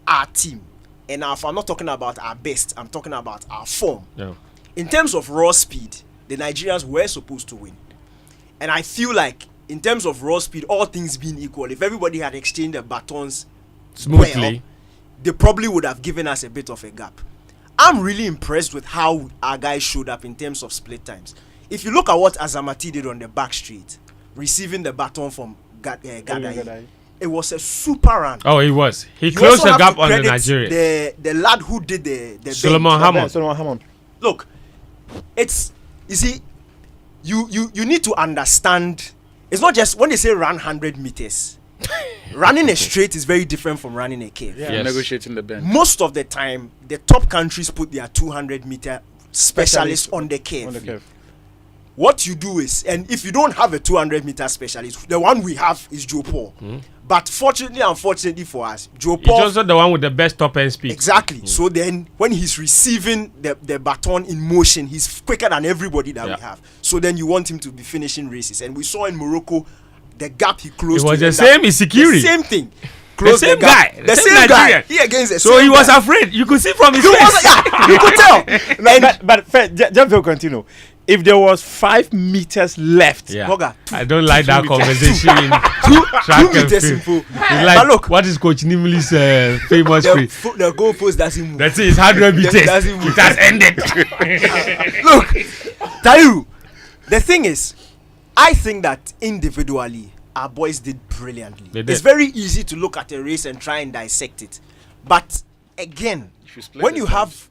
[SPEAKER 2] our team, and now if I'm not talking about our best, I'm talking about our form.
[SPEAKER 1] Yeah.
[SPEAKER 2] In terms of raw speed, the Nigerians were supposed to win. And I feel like in terms of raw speed, all things being equal, if everybody had exchanged the batons
[SPEAKER 1] Smoothly.
[SPEAKER 2] well, they probably would have given us a bit of a gap. I'm really impressed with how our guys showed up in terms of split times. If you look at what Azamati did on the back straight, receiving the baton from Gadai, it was a super run.
[SPEAKER 1] Oh, he was. He
[SPEAKER 2] You
[SPEAKER 1] closed
[SPEAKER 2] also
[SPEAKER 1] the
[SPEAKER 2] have
[SPEAKER 1] gap
[SPEAKER 2] to
[SPEAKER 1] on the
[SPEAKER 2] credit
[SPEAKER 1] Nigeria.
[SPEAKER 2] The lad who did the
[SPEAKER 1] Solomon
[SPEAKER 2] bench.
[SPEAKER 1] Hammond.
[SPEAKER 2] Look, it's, you see, you need to understand. It's not just when they say run 100 meters. Running a straight is very different from running a curve.
[SPEAKER 3] Yeah.
[SPEAKER 4] Yes. Negotiating the bench.
[SPEAKER 2] Most of the time, the top countries put their 200-meter specialists on the curve.
[SPEAKER 3] On the curve.
[SPEAKER 2] What you do is, and if you don't have a 200-meter specialist, the one we have is Joe Paul. But fortunately, unfortunately for us, Joe
[SPEAKER 1] He's
[SPEAKER 2] Paul,
[SPEAKER 1] also the one with the best top end speed.
[SPEAKER 2] exactly. So then, when he's receiving the baton in motion, he's quicker than everybody that we have. So then, you want him to be finishing races. And we saw in Morocco, the gap he closed.
[SPEAKER 1] It was
[SPEAKER 2] to
[SPEAKER 1] the
[SPEAKER 2] end
[SPEAKER 1] same
[SPEAKER 2] up-
[SPEAKER 1] Isikiri.
[SPEAKER 2] The same thing.
[SPEAKER 1] The
[SPEAKER 2] Close
[SPEAKER 1] same
[SPEAKER 2] gap.
[SPEAKER 1] guy.
[SPEAKER 2] The same guy.
[SPEAKER 1] Nigerian.
[SPEAKER 2] He against the
[SPEAKER 1] So
[SPEAKER 2] same
[SPEAKER 1] he was
[SPEAKER 2] guy.
[SPEAKER 1] afraid. You could see from his
[SPEAKER 2] He
[SPEAKER 1] face.
[SPEAKER 2] was, yeah, you could tell.
[SPEAKER 3] But just to continue, if there was 5 meters left,
[SPEAKER 1] Yeah.
[SPEAKER 2] Boga,
[SPEAKER 1] I don't like that
[SPEAKER 3] meters.
[SPEAKER 1] conversation in
[SPEAKER 2] two
[SPEAKER 1] track and
[SPEAKER 2] meters
[SPEAKER 1] field.
[SPEAKER 2] in full.
[SPEAKER 1] It's like,
[SPEAKER 2] But look,
[SPEAKER 1] what is Coach Nimli's famous phrase?
[SPEAKER 2] the goalpost doesn't move.
[SPEAKER 1] That's it. It's 100 meters.
[SPEAKER 2] doesn't move.
[SPEAKER 1] It has ended.
[SPEAKER 2] Look, Tahiru, the thing is, I think that individually, our boys did brilliantly.
[SPEAKER 1] They did.
[SPEAKER 2] It's very easy to look at a race and try and dissect it. But again,
[SPEAKER 4] If you split
[SPEAKER 2] when
[SPEAKER 4] the
[SPEAKER 2] you
[SPEAKER 4] time.
[SPEAKER 2] have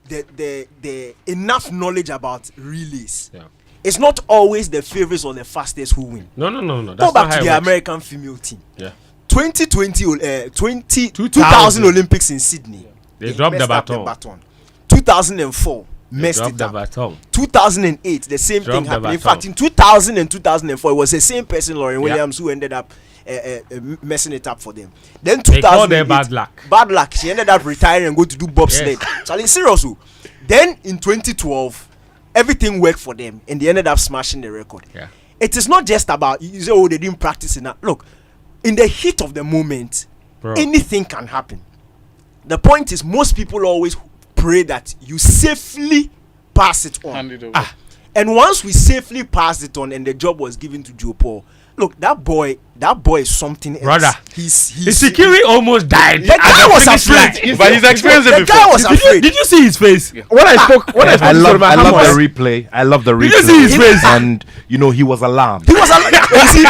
[SPEAKER 2] the enough knowledge about relays,
[SPEAKER 1] Yeah.
[SPEAKER 2] it's not always the favorites or the fastest who win.
[SPEAKER 1] No.
[SPEAKER 2] Go
[SPEAKER 1] That's
[SPEAKER 2] back
[SPEAKER 1] not how
[SPEAKER 2] to
[SPEAKER 1] it
[SPEAKER 2] the
[SPEAKER 1] works.
[SPEAKER 2] American female team.
[SPEAKER 1] Yeah.
[SPEAKER 2] 2020
[SPEAKER 1] 2000
[SPEAKER 2] Olympics in Sydney.
[SPEAKER 1] They dropped the
[SPEAKER 2] messed up
[SPEAKER 1] baton.
[SPEAKER 2] 2004
[SPEAKER 1] They
[SPEAKER 2] messed
[SPEAKER 1] dropped
[SPEAKER 2] it
[SPEAKER 1] the
[SPEAKER 2] up.
[SPEAKER 1] baton.
[SPEAKER 2] 2008 the same
[SPEAKER 1] Dropped
[SPEAKER 2] thing
[SPEAKER 1] the
[SPEAKER 2] happened. In
[SPEAKER 1] baton.
[SPEAKER 2] fact, in 2000 and 2004 it was the same person, Lauren
[SPEAKER 1] Yeah.
[SPEAKER 2] Williams, who ended up messing it up for them. Then
[SPEAKER 1] They called
[SPEAKER 2] 2008
[SPEAKER 1] their bad luck.
[SPEAKER 2] bad luck. She ended up retiring and go to do bobsled. Charlie, seriously. Then in 2012, everything worked for them and they ended up smashing the record.
[SPEAKER 1] Yeah.
[SPEAKER 2] It is not just about you say, oh, they didn't practice enough. Look, in the heat of the moment,
[SPEAKER 1] Bro.
[SPEAKER 2] anything can happen. The point is, most people always pray that you safely pass it on.
[SPEAKER 4] Hand it over.
[SPEAKER 2] And once we safely passed it on and the job was given to Joe Paul, look, that boy is something else.
[SPEAKER 1] Brother,
[SPEAKER 2] he's
[SPEAKER 1] Isikiri almost died.
[SPEAKER 2] the guy was
[SPEAKER 1] afraid.
[SPEAKER 2] afraid.
[SPEAKER 4] But he's experienced it
[SPEAKER 2] The guy
[SPEAKER 4] before.
[SPEAKER 2] was afraid.
[SPEAKER 1] Did you see his face?
[SPEAKER 3] When I spoke
[SPEAKER 5] I
[SPEAKER 3] to
[SPEAKER 5] love
[SPEAKER 3] Solomon Hammond,
[SPEAKER 5] the replay. I love the
[SPEAKER 1] Did you see his
[SPEAKER 5] replay.
[SPEAKER 1] face?
[SPEAKER 5] And you know he was alarmed.
[SPEAKER 2] He was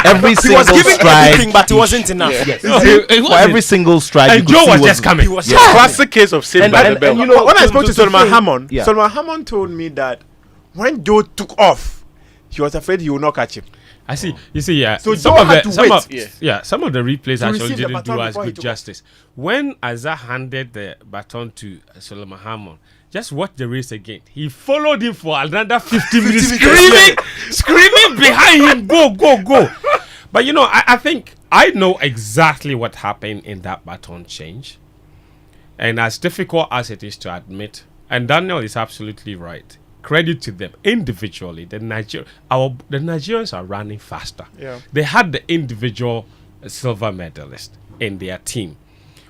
[SPEAKER 5] Every
[SPEAKER 2] he was
[SPEAKER 5] single
[SPEAKER 2] giving
[SPEAKER 5] stride,
[SPEAKER 2] everything, but it wasn't enough.
[SPEAKER 1] No, it
[SPEAKER 5] For
[SPEAKER 1] wasn't.
[SPEAKER 5] every single stride, you
[SPEAKER 1] And
[SPEAKER 5] could
[SPEAKER 1] Joe
[SPEAKER 5] see
[SPEAKER 1] was just coming.
[SPEAKER 2] He was
[SPEAKER 4] Classic case of saved by the bell.
[SPEAKER 5] you know,
[SPEAKER 3] when I spoke to Solomon
[SPEAKER 5] think-
[SPEAKER 3] Hammond,
[SPEAKER 5] yeah.
[SPEAKER 3] Solomon Hammond told me that when Joe took off, he was afraid he would not catch him.
[SPEAKER 1] I see. You see, yeah.
[SPEAKER 3] So
[SPEAKER 1] some
[SPEAKER 3] Joe
[SPEAKER 1] of
[SPEAKER 3] had
[SPEAKER 1] the
[SPEAKER 3] to
[SPEAKER 1] some
[SPEAKER 3] wait.
[SPEAKER 1] of, some of the replays
[SPEAKER 3] To
[SPEAKER 1] actually
[SPEAKER 3] receive the
[SPEAKER 1] didn't do
[SPEAKER 3] baton
[SPEAKER 1] us
[SPEAKER 3] before he
[SPEAKER 1] good
[SPEAKER 3] took off.
[SPEAKER 1] justice. When Azza handed the baton to Solomon Hammond, just watch the race again. He followed him for another 50 minutes, screaming behind him, go, go, go. But you know, I think I know exactly what happened in that baton change. And as difficult as it is to admit, and Daniel is absolutely right. Credit to them individually. The Nigerians are running faster.
[SPEAKER 3] Yeah.
[SPEAKER 1] They had the individual silver medalist in their team.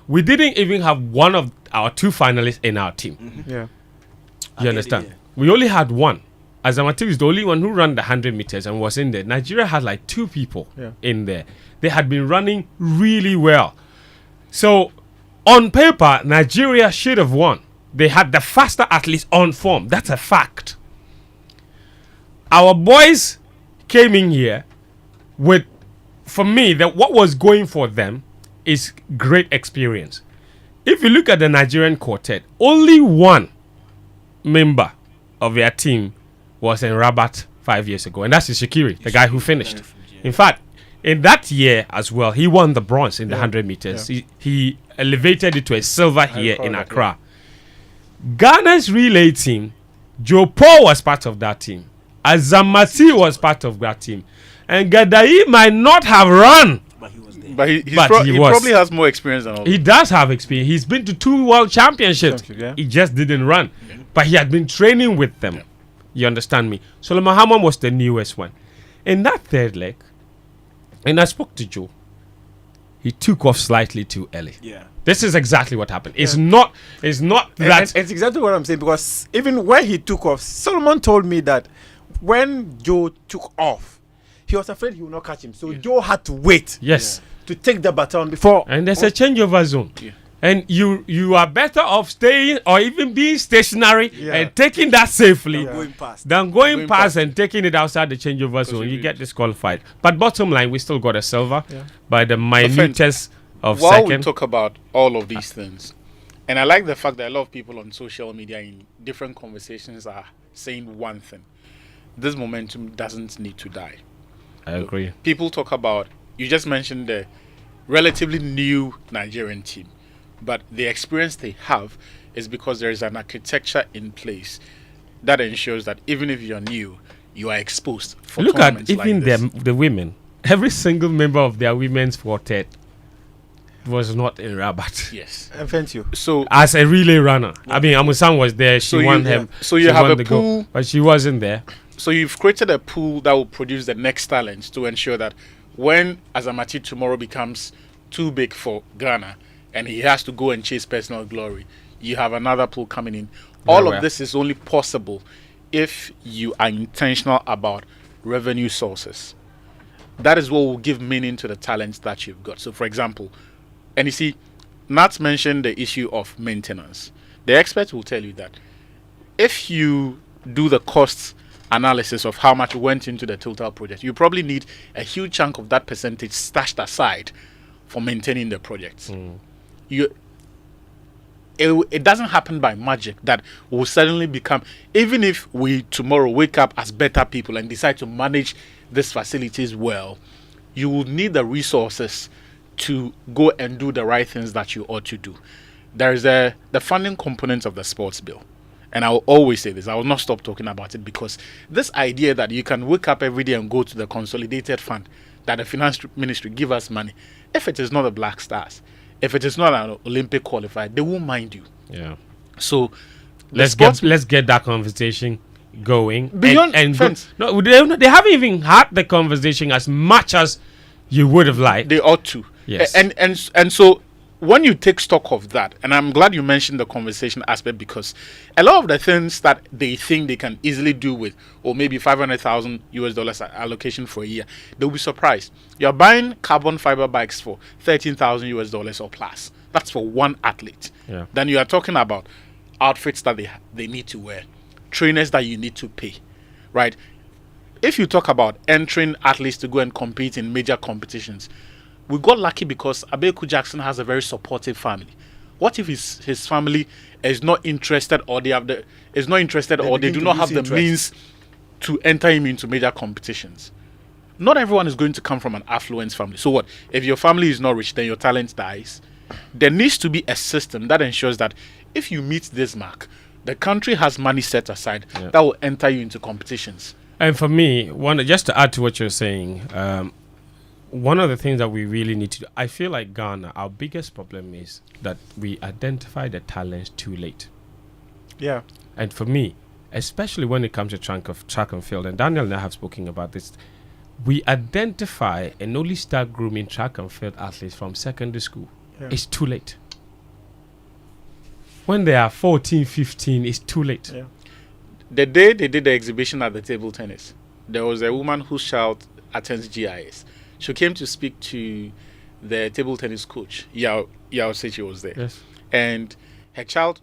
[SPEAKER 1] We didn't even have one of our two finalists in our team.
[SPEAKER 3] Yeah.
[SPEAKER 1] You understand? We only had one. Azamati is the only one who ran the 100 meters and was in there. Nigeria had like two people in there. They had been running really well. So, on paper, Nigeria should have won. They had the faster athletes on form. That's a fact. Our boys came in here with, for me, what was going for them is great experience. If you look at the Nigerian quartet, only one member of their team was in Rabat 5 years ago, and that's Shikiri, the guy who finished. In fact, in that year as well, he won the bronze in the 100 meters. He elevated it to a silver here in Accra. Ghana's relay team, Joe Paul was part of that team. Azamati was part of that team. And Gadai might not have run.
[SPEAKER 4] But he
[SPEAKER 1] But he was.
[SPEAKER 4] probably has more experience than all.
[SPEAKER 1] He does have experience. He's been to 2 world championships.
[SPEAKER 3] Yeah.
[SPEAKER 1] He just didn't run. But he had been training with them. You understand me? Solomon Hammond was the newest one. In that third leg, and I spoke to Joe, he took off slightly too early.
[SPEAKER 2] Yeah.
[SPEAKER 1] This is exactly what happened. It's not that.
[SPEAKER 3] It's exactly what I'm saying, because even when he took off, Solomon told me that when Joe took off, he was afraid he would not catch him. So Joe had to wait
[SPEAKER 1] Yes.
[SPEAKER 3] to take the baton before.
[SPEAKER 1] And there's a changeover zone.
[SPEAKER 4] Yeah.
[SPEAKER 1] And you are better off staying or even being stationary
[SPEAKER 3] Yeah.
[SPEAKER 1] and taking that safely
[SPEAKER 2] Going past.
[SPEAKER 1] than going
[SPEAKER 4] Going
[SPEAKER 1] past
[SPEAKER 4] past.
[SPEAKER 1] and taking it outside the changeover zone. You
[SPEAKER 4] you-
[SPEAKER 1] get disqualified. But bottom line, we still got a silver by the minutest of
[SPEAKER 4] While we
[SPEAKER 1] second.
[SPEAKER 4] talk about all of these things, and I like the fact that a lot of people on social media in different conversations are saying one thing: this momentum doesn't need to die.
[SPEAKER 1] I agree.
[SPEAKER 4] People talk about, you just mentioned the relatively new Nigerian team, but the experience they have is because there is an architecture in place that ensures that even if you're new, you are exposed for
[SPEAKER 1] Look at
[SPEAKER 4] tournaments
[SPEAKER 1] even
[SPEAKER 4] like this.
[SPEAKER 1] the women. Every single member of their women's quartet was not in Rabat.
[SPEAKER 4] Yes.
[SPEAKER 3] And Fentuo.
[SPEAKER 4] So
[SPEAKER 1] As a relay runner. I mean, Amusan was there. She
[SPEAKER 4] So you-
[SPEAKER 1] won
[SPEAKER 4] yeah.
[SPEAKER 1] him.
[SPEAKER 4] So you
[SPEAKER 1] she
[SPEAKER 4] have
[SPEAKER 1] won
[SPEAKER 4] a
[SPEAKER 1] the gold,
[SPEAKER 4] pool-
[SPEAKER 1] but she wasn't there.
[SPEAKER 4] So you've created a pool that will produce the next talent to ensure that when Azamati tomorrow becomes too big for Ghana and he has to go and chase personal glory, you have another pool coming in. All
[SPEAKER 1] well.
[SPEAKER 4] of this is only possible if you are intentional about revenue sources. That is what will give meaning to the talents that you've got. So, for example, and you see, Nats mentioned the issue of maintenance. The experts will tell you that if you do the costs analysis of how much went into the total project, you probably need a huge chunk of that percentage stashed aside for maintaining the project. It doesn't happen by magic that will suddenly become, even if we tomorrow wake up as better people and decide to manage these facilities well, you will need the resources to go and do the right things that you ought to do. there is the funding component of the sports bill. And I will always say this, I will not stop talking about it, because this idea that you can wake up every day and go to the consolidated fund, that the finance ministry give us money, if it is not the Black Stars, if it is not an Olympic qualifier, they won't mind you.
[SPEAKER 1] Yeah.
[SPEAKER 4] So
[SPEAKER 1] let's get that conversation going.
[SPEAKER 4] Beyond
[SPEAKER 1] no, they haven't even had the conversation as much as you would have liked.
[SPEAKER 4] They ought to.
[SPEAKER 1] Yes.
[SPEAKER 4] And so when you take stock of that, and I'm glad you mentioned the conversation aspect, because a lot of the things that they think they can easily do with, or maybe $500,000 allocation for a year, they'll be surprised. You're buying carbon fiber bikes for $13,000 or plus. That's for one athlete.
[SPEAKER 1] Yeah.
[SPEAKER 4] Then you are talking about outfits that they need to wear, trainers that you need to pay, right? If you talk about entering athletes to go and compete in major competitions, we got lucky because Abeku Jackson has a very supportive family. What if his family is not interested, or they do not have the means to enter him into major competitions? Not everyone is going to come from an affluent family. So what? If your family is not rich, then your talent dies. There needs to be a system that ensures that if you meet this mark, the country has money set aside that will enter you into competitions. And
[SPEAKER 1] for me, just to add to what you're saying, one of the things that we really need to do, I feel like Ghana, our biggest problem is that we identify the talents too late.
[SPEAKER 3] Yeah.
[SPEAKER 1] And for me, especially when it comes to track and field, and Daniel and I have spoken about this, we identify and only start grooming track and field athletes from secondary school. Yeah. It's too late. When they are 14, 15, it's too late.
[SPEAKER 4] Yeah. The day they did the exhibition at the table tennis, there was a woman whose child attends GIS. She came to speak to the table tennis coach. Yao Sitso was there.
[SPEAKER 1] Yes.
[SPEAKER 4] And her child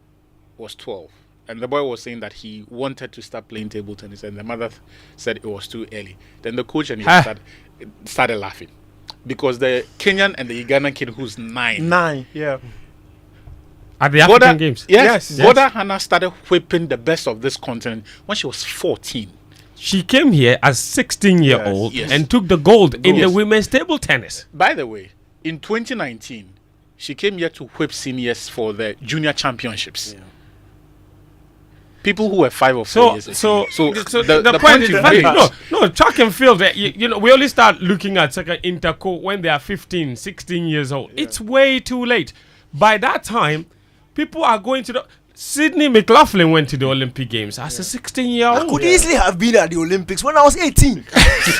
[SPEAKER 4] was 12. And the boy was saying that he wanted to start playing table tennis. And the mother said it was too early. Then the coach and he started laughing. Because the Kenyan and the Ugandan kid who's 9.
[SPEAKER 3] 9, yeah.
[SPEAKER 1] At the African Games.
[SPEAKER 4] Yes. Boda Hannah started whipping the best of this continent when she was 14.
[SPEAKER 1] She came here as 16-year-old and took the gold in the women's table tennis.
[SPEAKER 4] By the way, in 2019, she came here to whip seniors for the junior championships. Yeah. People who were 5 or 4 years. So the point is
[SPEAKER 1] no, track and field. We only start looking at second interco when they are 15, 16 years old. Yeah. It's way too late. By that time, people are going to the. Sydney McLaughlin went to the Olympic Games as a 16-year-old.
[SPEAKER 2] I could easily have been at the Olympics when I was 18. It's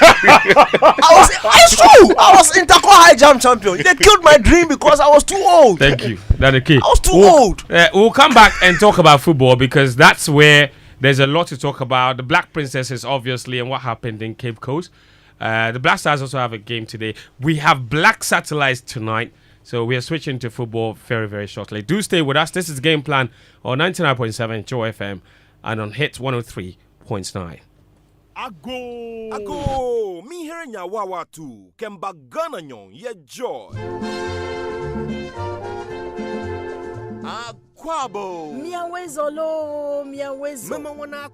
[SPEAKER 2] true. I was interco high jump champion. They killed my dream because I was too old.
[SPEAKER 1] Thank you. That's the key.
[SPEAKER 2] I was too old.
[SPEAKER 1] We'll come back and talk about football because that's where there's a lot to talk about. The Black Princesses, obviously, and what happened in Cape Coast. The Black Stars also have a game today. We have Black Satellites tonight. So we are switching to football very, very shortly. Do stay with us. This is Game Plan on 99.7 Joy FM and on Hit 103.9.
[SPEAKER 6] Ago, mi here nya wawa tu, kemba gana nyon ye joy. Akwabo.
[SPEAKER 7] Miawezo.
[SPEAKER 6] Mama wana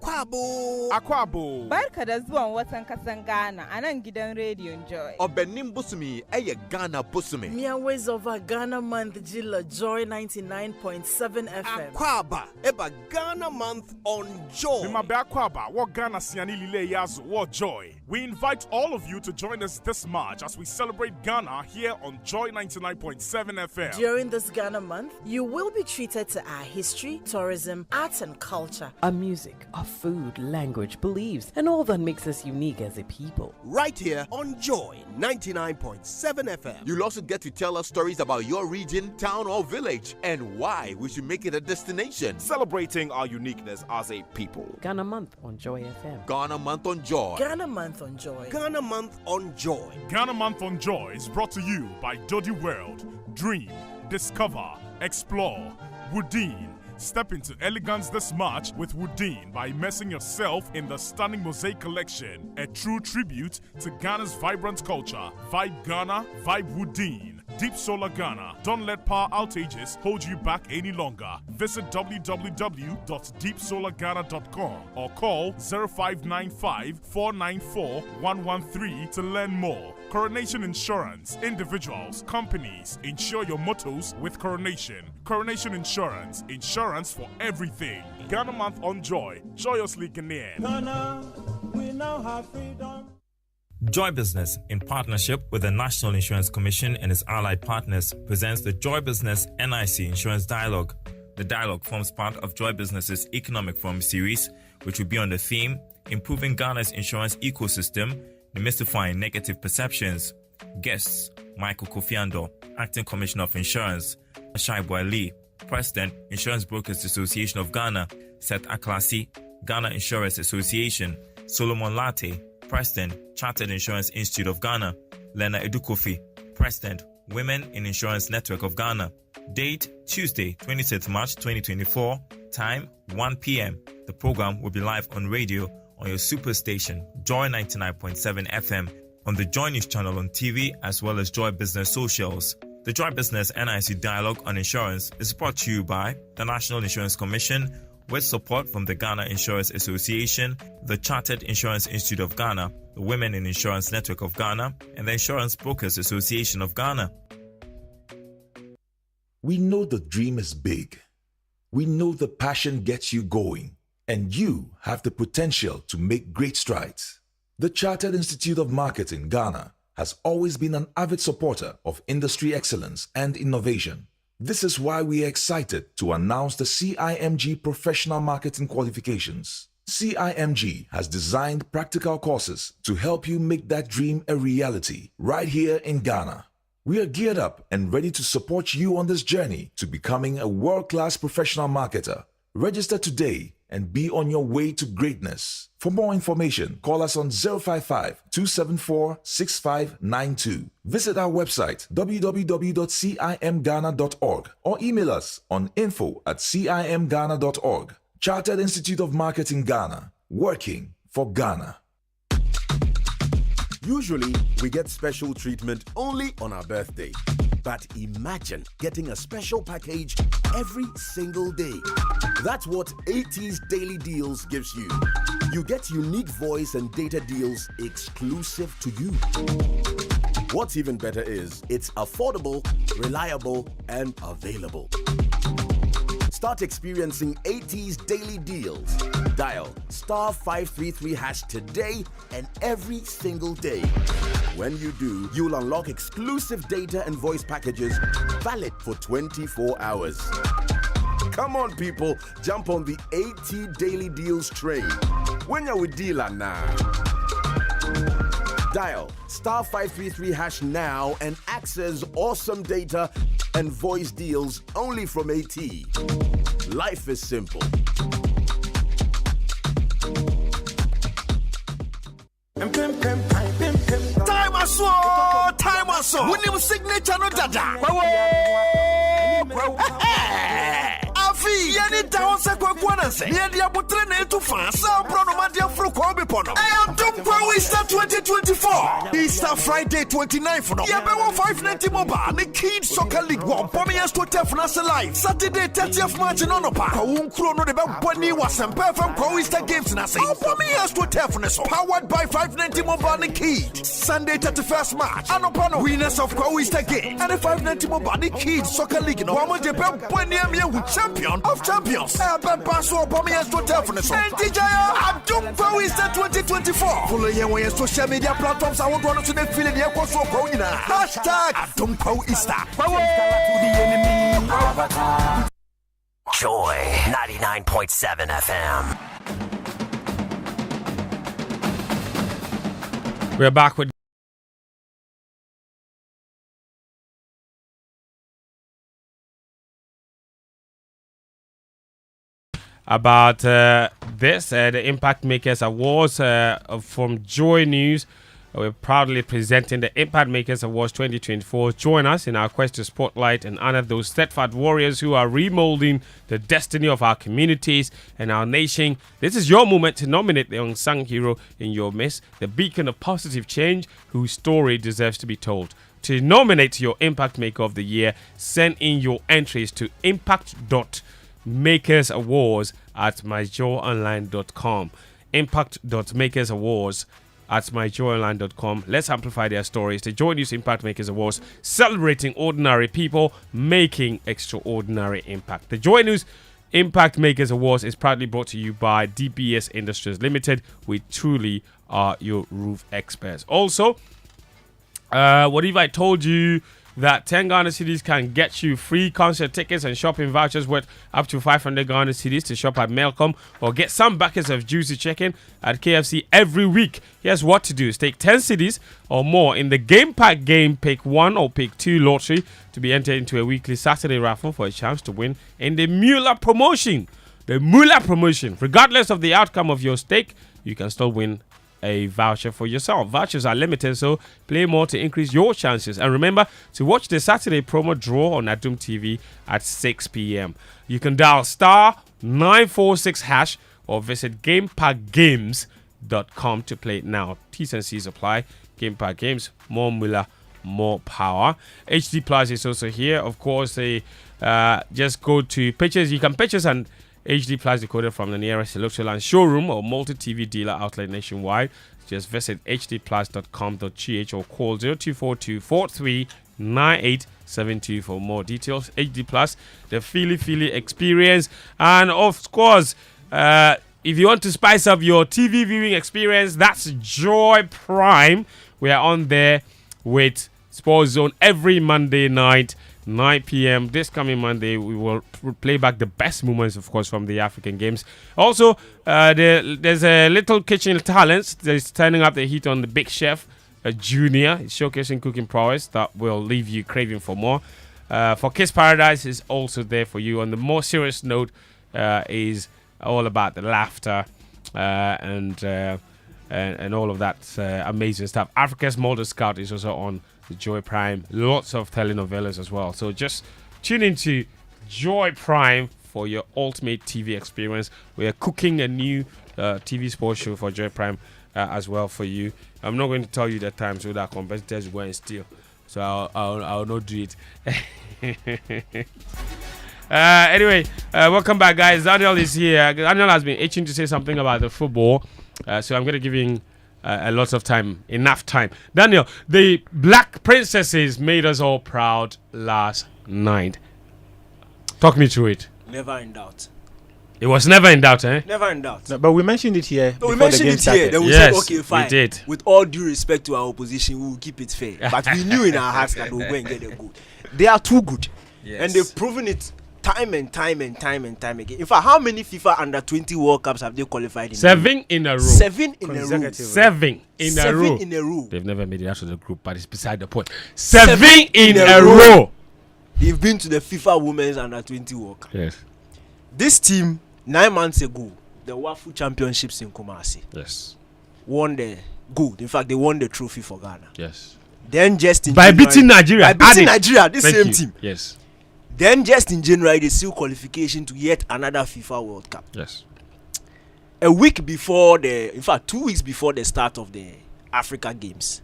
[SPEAKER 6] akwabo.
[SPEAKER 7] Barka da zuwan watan kasan Ghana a nan gidan Radio Joy.
[SPEAKER 6] Obenim busumi eye Ghana busumi.
[SPEAKER 7] Miawezo over Ghana month Jilla Joy 99.7 FM.
[SPEAKER 6] Akwaba eba Ghana month on Joy.
[SPEAKER 8] Mimabe akwaba what Ghana siani lile yazo what Joy. We invite all of you to join us this March as we celebrate Ghana here on Joy 99.7 FM.
[SPEAKER 7] During this Ghana month, you will be treated to our history, tourism, arts and culture,
[SPEAKER 9] our music, our food, language, beliefs, and all that makes us unique as a people.
[SPEAKER 6] Right here on Joy 99.7 FM. You'll also get to tell us stories about your region, town, or village and why we should make it a destination.
[SPEAKER 8] Celebrating our uniqueness as a people.
[SPEAKER 9] Ghana Month on Joy FM.
[SPEAKER 6] Ghana Month on Joy.
[SPEAKER 7] Ghana Month on Joy.
[SPEAKER 6] Ghana Month on Joy.
[SPEAKER 8] Ghana Month on Joy is brought to you by Dodi World. Dream, discover, explore. Woodine. Step into elegance this March with Woodine by immersing yourself in the stunning mosaic collection, a true tribute to Ghana's vibrant culture. Vibe Ghana, vibe Woodine. Deep Solar Ghana. Don't let power outages hold you back any longer. Visit www.deepsolarghana.com or call 0595 494 113 to learn more. Coronation Insurance. Individuals, companies, insure your motors with Coronation. Coronation Insurance. Insurance for everything. Ghana Month on Joy. Joyously Ghanaian.
[SPEAKER 10] Ghana, we now have freedom.
[SPEAKER 11] Joy Business, in partnership with the National Insurance Commission and its allied partners, presents the Joy Business NIC Insurance Dialogue. The dialogue forms part of Joy Business's Economic Forum series, which will be on the theme Improving Ghana's Insurance Ecosystem, Demystifying Negative Perceptions. Guests: Michael Kofiando, Acting Commissioner of Insurance; Ashaibu Ali, President, Insurance Brokers Association of Ghana; Seth Aklasi, Ghana Insurance Association; Solomon Latte, President, Chartered Insurance Institute of Ghana; Lena Edukofi, President, Women in Insurance Network of Ghana. Date: Tuesday, 26th March 2024. Time: 1 p.m. The program will be live on radio on your superstation, Joy 99.7 FM, on the Joy News channel on TV, as well as Joy Business socials. The Joy Business NIC Dialogue on Insurance is brought to you by the National Insurance Commission, with support from the Ghana Insurance Association, the Chartered Insurance Institute of Ghana, the Women in Insurance Network of Ghana, and the Insurance Brokers Association of Ghana.
[SPEAKER 12] We know the dream is big. We know the passion gets you going, and you have the potential to make great strides. The Chartered Institute of Marketing Ghana has always been an avid supporter of industry excellence and innovation. This is why we are excited to announce the CIMG Professional Marketing Qualifications. CIMG has designed practical courses to help you make that dream a reality right here in Ghana. We are geared up and ready to support you on this journey to becoming a world-class professional marketer. Register today and be on your way to greatness. For more information, call us on 055-274-6592. Visit our website www.cimghana.org or email us on info@cimghana.org. Chartered Institute of Marketing Ghana, working for Ghana.
[SPEAKER 6] Usually, we get special treatment only on our birthday. But imagine getting a special package every single day. That's what AT's Daily Deals gives you. You get unique voice and data deals exclusive to you. What's even better is it's affordable, reliable, and available. Start experiencing AT's Daily Deals. Dial *533# today and every single day. When you do, you'll unlock exclusive data and voice packages valid for 24 hours. Come on, people, jump on the AT Daily Deals train. When you're with dealer now. Dial *533# now and access awesome data and voice deals only from AT. Life is simple.
[SPEAKER 10] Time so. When you signature no dada. Afi, yani down se kwa kwananse. Ni dia butre na etu fa. Sa brono ma dia fru ko be pono. I am Dumpo Easter 2024. Easter Friday 29th no. Ya be 590 mobile. The Kids Soccer League one. Pomias to tef na se live. Saturday 30th March no no pa. Ko unkro no de be boni wasempe from Ko Easter games na se. Pomias to tef na so. Powered by 590 mobile the Kids. Sunday 31st March. Anopano winners of Ko Easter game. And the 590 mobile the Kids Soccer League no. Wamo de be boni am champion of champions. Paso Pomias to tef na so. And DJ Dumpo Easter 2024. Follow you on your social media platforms. I want to know to the feeling here for so going now. #Dumpo Easter.
[SPEAKER 13] Joy 99.7 FM.
[SPEAKER 1] We're back with about the Impact Makers Awards from Joy News. We're proudly presenting the Impact Makers Awards 2024. Join us in our quest to spotlight and honor those steadfast warriors who are remolding the destiny of our communities and our nation. This is your moment to nominate the unsung hero in your midst, the beacon of positive change whose story deserves to be told. To nominate your Impact Maker of the Year, send in your entries to impact.makersawards@myjoyonline.com. impact.makersawards@myjoyonline.com. Let's amplify their stories. The Joy News Impact Makers Awards, celebrating ordinary people making extraordinary impact. The Joy News Impact Makers Awards is proudly brought to you by DBS Industries Limited. We truly are your roof experts. Also, what if I told you that 10 Ghana cedis can get you free concert tickets and shopping vouchers worth up to 500 Ghana cedis to shop at Melcom, or get some buckets of juicy chicken at KFC every week? Here's what to do. Stake 10 cedis or more in the Game Pack Game Pick 1 or Pick 2 lottery to be entered into a weekly Saturday raffle for a chance to win in the Mueller promotion. The Mueller promotion. Regardless of the outcome of your stake, you can still win a voucher for yourself. Vouchers are limited, so play more to increase your chances. And remember to watch the Saturday promo draw on Adum TV at 6 p.m. You can dial *946# or visit GamePackGames.com to play it now. T's and C's apply. Game Pack Games, more Muller, more power. HD Plus is also here. Of course, they just go to pictures. You can purchase an HD Plus decoder from the nearest Electroland showroom or multi-TV dealer outlet nationwide. Just visit hdplus.com.gh or call 0242 439872 for more details. HD Plus, the Philly experience. And of course, if you want to spice up your TV viewing experience, that's Joy Prime. We are on there with Sports Zone every Monday night, 9 p.m. This coming Monday, we will play back the best moments, of course, from the African Games. Also, there's a little kitchen talents that's turning up the heat on the Big Chef Junior. It's showcasing cooking prowess that will leave you craving for more. For Kids Paradise is also there for you. On the more serious note, is all about the laughter and all of that amazing stuff. Africa's Model Scout is also on the Joy Prime. Lots of telenovelas as well. So just tune into Joy Prime for your ultimate TV experience. We are cooking a new TV sports show for Joy Prime as well for you. I'm not going to tell you the time so that competitors go and steal. So I'll not do it. Anyway, welcome back, guys. Daniel is here. Daniel has been itching to say something about the football. So I'm going to give him a lot of time, enough time. Daniel, the Black Princesses made us all proud last night. Talk me through it.
[SPEAKER 2] Never in doubt.
[SPEAKER 1] It was never in doubt, eh?
[SPEAKER 2] Never in doubt.
[SPEAKER 3] No, but we mentioned it here.
[SPEAKER 2] No, we mentioned it here. Then we said, okay, fine.
[SPEAKER 1] We did.
[SPEAKER 2] With all due respect to our opposition, we will keep it fair. But we knew in our hearts that we'll go and get them good. They are too good. Yes. And they've proven it time and time again. In fact, how many FIFA Under-20 World Cups have they qualified in?
[SPEAKER 1] 7 in a row.
[SPEAKER 2] 7 in a row.
[SPEAKER 1] 7 in a row.
[SPEAKER 2] 7 in a row.
[SPEAKER 1] They've never made it out of the group, but it's beside the point. 7 in a row.
[SPEAKER 2] They've been to the FIFA Women's Under-20 World Cup.
[SPEAKER 1] Yes.
[SPEAKER 2] This team, 9 months ago, the WAFU Championships in Kumasi.
[SPEAKER 1] Yes.
[SPEAKER 2] Won the gold. In fact, they won the trophy for Ghana.
[SPEAKER 1] Yes.
[SPEAKER 2] Then just in
[SPEAKER 1] By beating Nigeria.
[SPEAKER 2] This
[SPEAKER 1] Thank
[SPEAKER 2] same
[SPEAKER 1] you.
[SPEAKER 2] team.
[SPEAKER 1] Yes.
[SPEAKER 2] Then just in January, they seal qualification to yet another FIFA World Cup.
[SPEAKER 1] Yes.
[SPEAKER 2] A week before in fact, 2 weeks before the start of the Africa Games,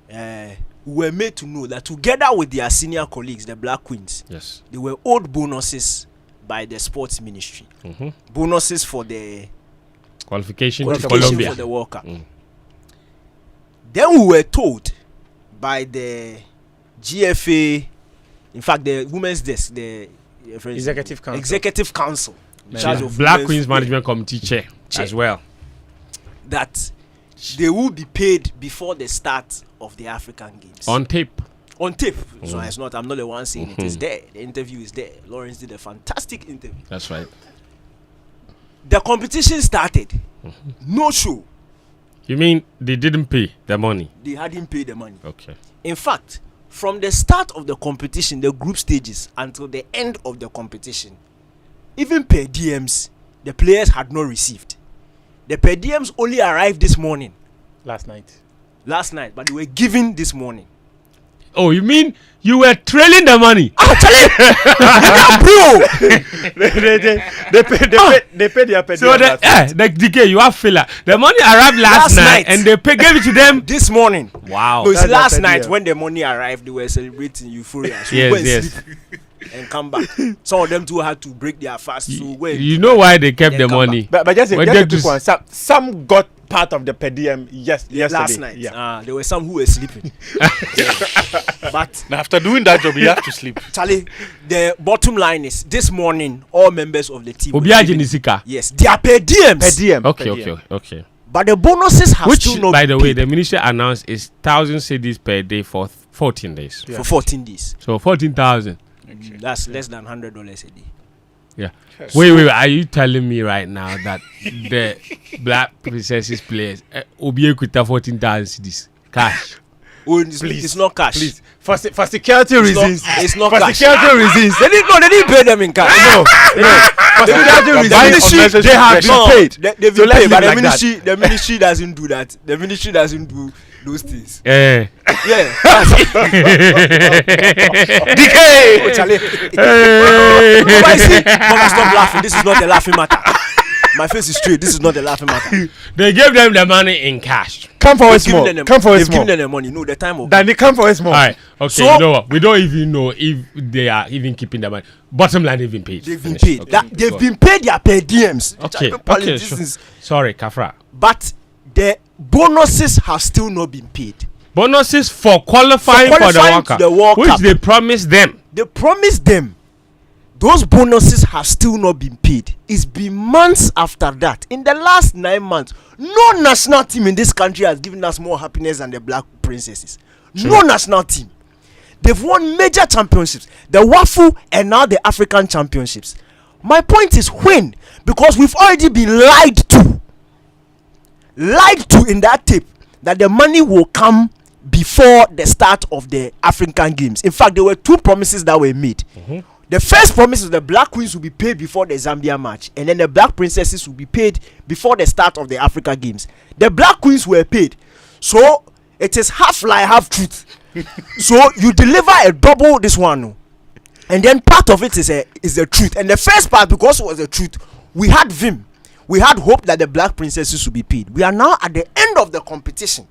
[SPEAKER 2] we were made to know that together with their senior colleagues, the Black Queens,
[SPEAKER 1] yes,
[SPEAKER 2] they were owed bonuses by the sports ministry.
[SPEAKER 1] Mm-hmm.
[SPEAKER 2] Bonuses for the
[SPEAKER 1] qualification to Colombia
[SPEAKER 2] for the World Cup. Then we were told by the GFA, in fact, the women's desk, the executive council,
[SPEAKER 1] Black Queens Management Committee chair as well,
[SPEAKER 2] that they will be paid before the start of the African Games.
[SPEAKER 1] On tape.
[SPEAKER 2] So it's not. I'm not the one saying it. It's there. The interview is there. Lawrence did a fantastic interview.
[SPEAKER 1] That's right.
[SPEAKER 2] The competition started. No show.
[SPEAKER 1] You mean they didn't pay the money?
[SPEAKER 2] They hadn't paid the money.
[SPEAKER 1] Okay.
[SPEAKER 2] In fact, from the start of the competition, the group stages, until the end of the competition, even per diems, the players had not received. The per diems only arrived this morning.
[SPEAKER 3] Last night,
[SPEAKER 2] but they were given this morning.
[SPEAKER 1] Oh, you mean you were trailing the money?
[SPEAKER 3] They paid their per
[SPEAKER 1] So
[SPEAKER 3] diem
[SPEAKER 1] the DK, you have filler. The money arrived last night and they gave it to them
[SPEAKER 2] this morning.
[SPEAKER 1] Wow.
[SPEAKER 2] No, it's
[SPEAKER 3] That's
[SPEAKER 2] last
[SPEAKER 3] their per
[SPEAKER 2] night
[SPEAKER 3] diem.
[SPEAKER 2] when the money arrived, they were celebrating euphoria. So
[SPEAKER 1] Yes,
[SPEAKER 2] go and
[SPEAKER 1] yes.
[SPEAKER 2] sleep and come back. Some of them too had to break their fast. So wait.
[SPEAKER 1] You know why they kept
[SPEAKER 2] Then
[SPEAKER 1] the
[SPEAKER 2] come
[SPEAKER 1] money?
[SPEAKER 3] But just
[SPEAKER 1] When
[SPEAKER 3] a
[SPEAKER 1] they
[SPEAKER 3] quick one. Some got part of the per diem yesterday.
[SPEAKER 2] last night.
[SPEAKER 3] Yeah.
[SPEAKER 2] There were some who were sleeping. But
[SPEAKER 4] Now, after doing that job, you have to sleep.
[SPEAKER 2] Charlie, the bottom line is this morning, all members of the team. were
[SPEAKER 1] Obiaji
[SPEAKER 2] given-
[SPEAKER 1] Nisika.
[SPEAKER 2] Yes, their per diems.
[SPEAKER 3] Per diem.
[SPEAKER 1] Okay.
[SPEAKER 2] But the bonuses have
[SPEAKER 1] Which,
[SPEAKER 2] still not
[SPEAKER 1] by the
[SPEAKER 2] been
[SPEAKER 1] way,
[SPEAKER 2] paid
[SPEAKER 1] the ministry announced is 1,000 cedis per day for 14 days.
[SPEAKER 2] for 14 days.
[SPEAKER 1] So 14,000.
[SPEAKER 2] That's less than $100 a day.
[SPEAKER 1] Yeah. Wait. Are you telling me right now that the Black Princesses players Obi Equita 14,000 cedis cash?
[SPEAKER 2] Oh, it's not cash.
[SPEAKER 3] Please. For security reasons.
[SPEAKER 2] It's not
[SPEAKER 3] For
[SPEAKER 2] cash.
[SPEAKER 3] security reasons.
[SPEAKER 2] They didn't pay them in cash.
[SPEAKER 3] No. For security
[SPEAKER 4] You're
[SPEAKER 3] reasons.
[SPEAKER 4] buying
[SPEAKER 3] Ministry,
[SPEAKER 4] unnecessary
[SPEAKER 3] they have
[SPEAKER 4] pressure.
[SPEAKER 3] been paid.
[SPEAKER 2] They've
[SPEAKER 3] So
[SPEAKER 2] been
[SPEAKER 3] let's
[SPEAKER 2] paid, but
[SPEAKER 3] leave like that.
[SPEAKER 2] the ministry doesn't do that. The ministry doesn't do those things.
[SPEAKER 1] Eh.
[SPEAKER 2] Yeah.
[SPEAKER 3] DK.
[SPEAKER 2] Oh, Charlie.
[SPEAKER 1] Hey.
[SPEAKER 2] But you see, Mama, stop laughing. This is not a laughing matter. My face is straight. This is not a laughing matter.
[SPEAKER 1] They gave them the money in cash.
[SPEAKER 3] Come for
[SPEAKER 2] They've
[SPEAKER 3] us more.
[SPEAKER 2] given them-
[SPEAKER 3] Come for us
[SPEAKER 2] They've
[SPEAKER 3] more.
[SPEAKER 2] given them the money. No, the time will
[SPEAKER 3] Then they come for us more.
[SPEAKER 1] All right. Okay.
[SPEAKER 2] So-
[SPEAKER 1] you know what? We don't even know if they are even keeping the money. Bottom line, they've been paid.
[SPEAKER 2] They've been
[SPEAKER 1] Finish.
[SPEAKER 2] paid.
[SPEAKER 1] Okay,
[SPEAKER 2] They've
[SPEAKER 1] go on.
[SPEAKER 2] been paid their per diems.
[SPEAKER 1] Okay.
[SPEAKER 2] Charlie,
[SPEAKER 1] Okay.
[SPEAKER 2] this
[SPEAKER 1] Sure.
[SPEAKER 2] is-
[SPEAKER 1] Sorry, Kafra.
[SPEAKER 2] But the bonuses have still not been paid.
[SPEAKER 1] Bonuses for qualifying for,
[SPEAKER 2] qualifying
[SPEAKER 1] the
[SPEAKER 2] to the
[SPEAKER 1] World
[SPEAKER 2] World
[SPEAKER 1] Cup,
[SPEAKER 2] Cup.
[SPEAKER 1] which they promised them.
[SPEAKER 2] They promised them. Those bonuses have still not been paid. It's been months after that. In the last 9 months, no national team in this country has given us more happiness than the Black Princesses. No national team. They've won major championships, the WAFU and now the African Championships. My point is when? Because we've already been lied to. Lied to in that tape that the money will come before the start of the African Games. In fact, there were two promises that were made. The first promise was the Black Queens will be paid before the Zambia match, and then the Black Princesses will be paid before the start of the Africa Games. The Black Queens were paid, so it is half lie, half truth. So you deliver a double this one, and then part of it is the truth. And the first part, because it was the truth, we had vim, we had hope that the Black Princesses would be paid. We are now at the end of the competition.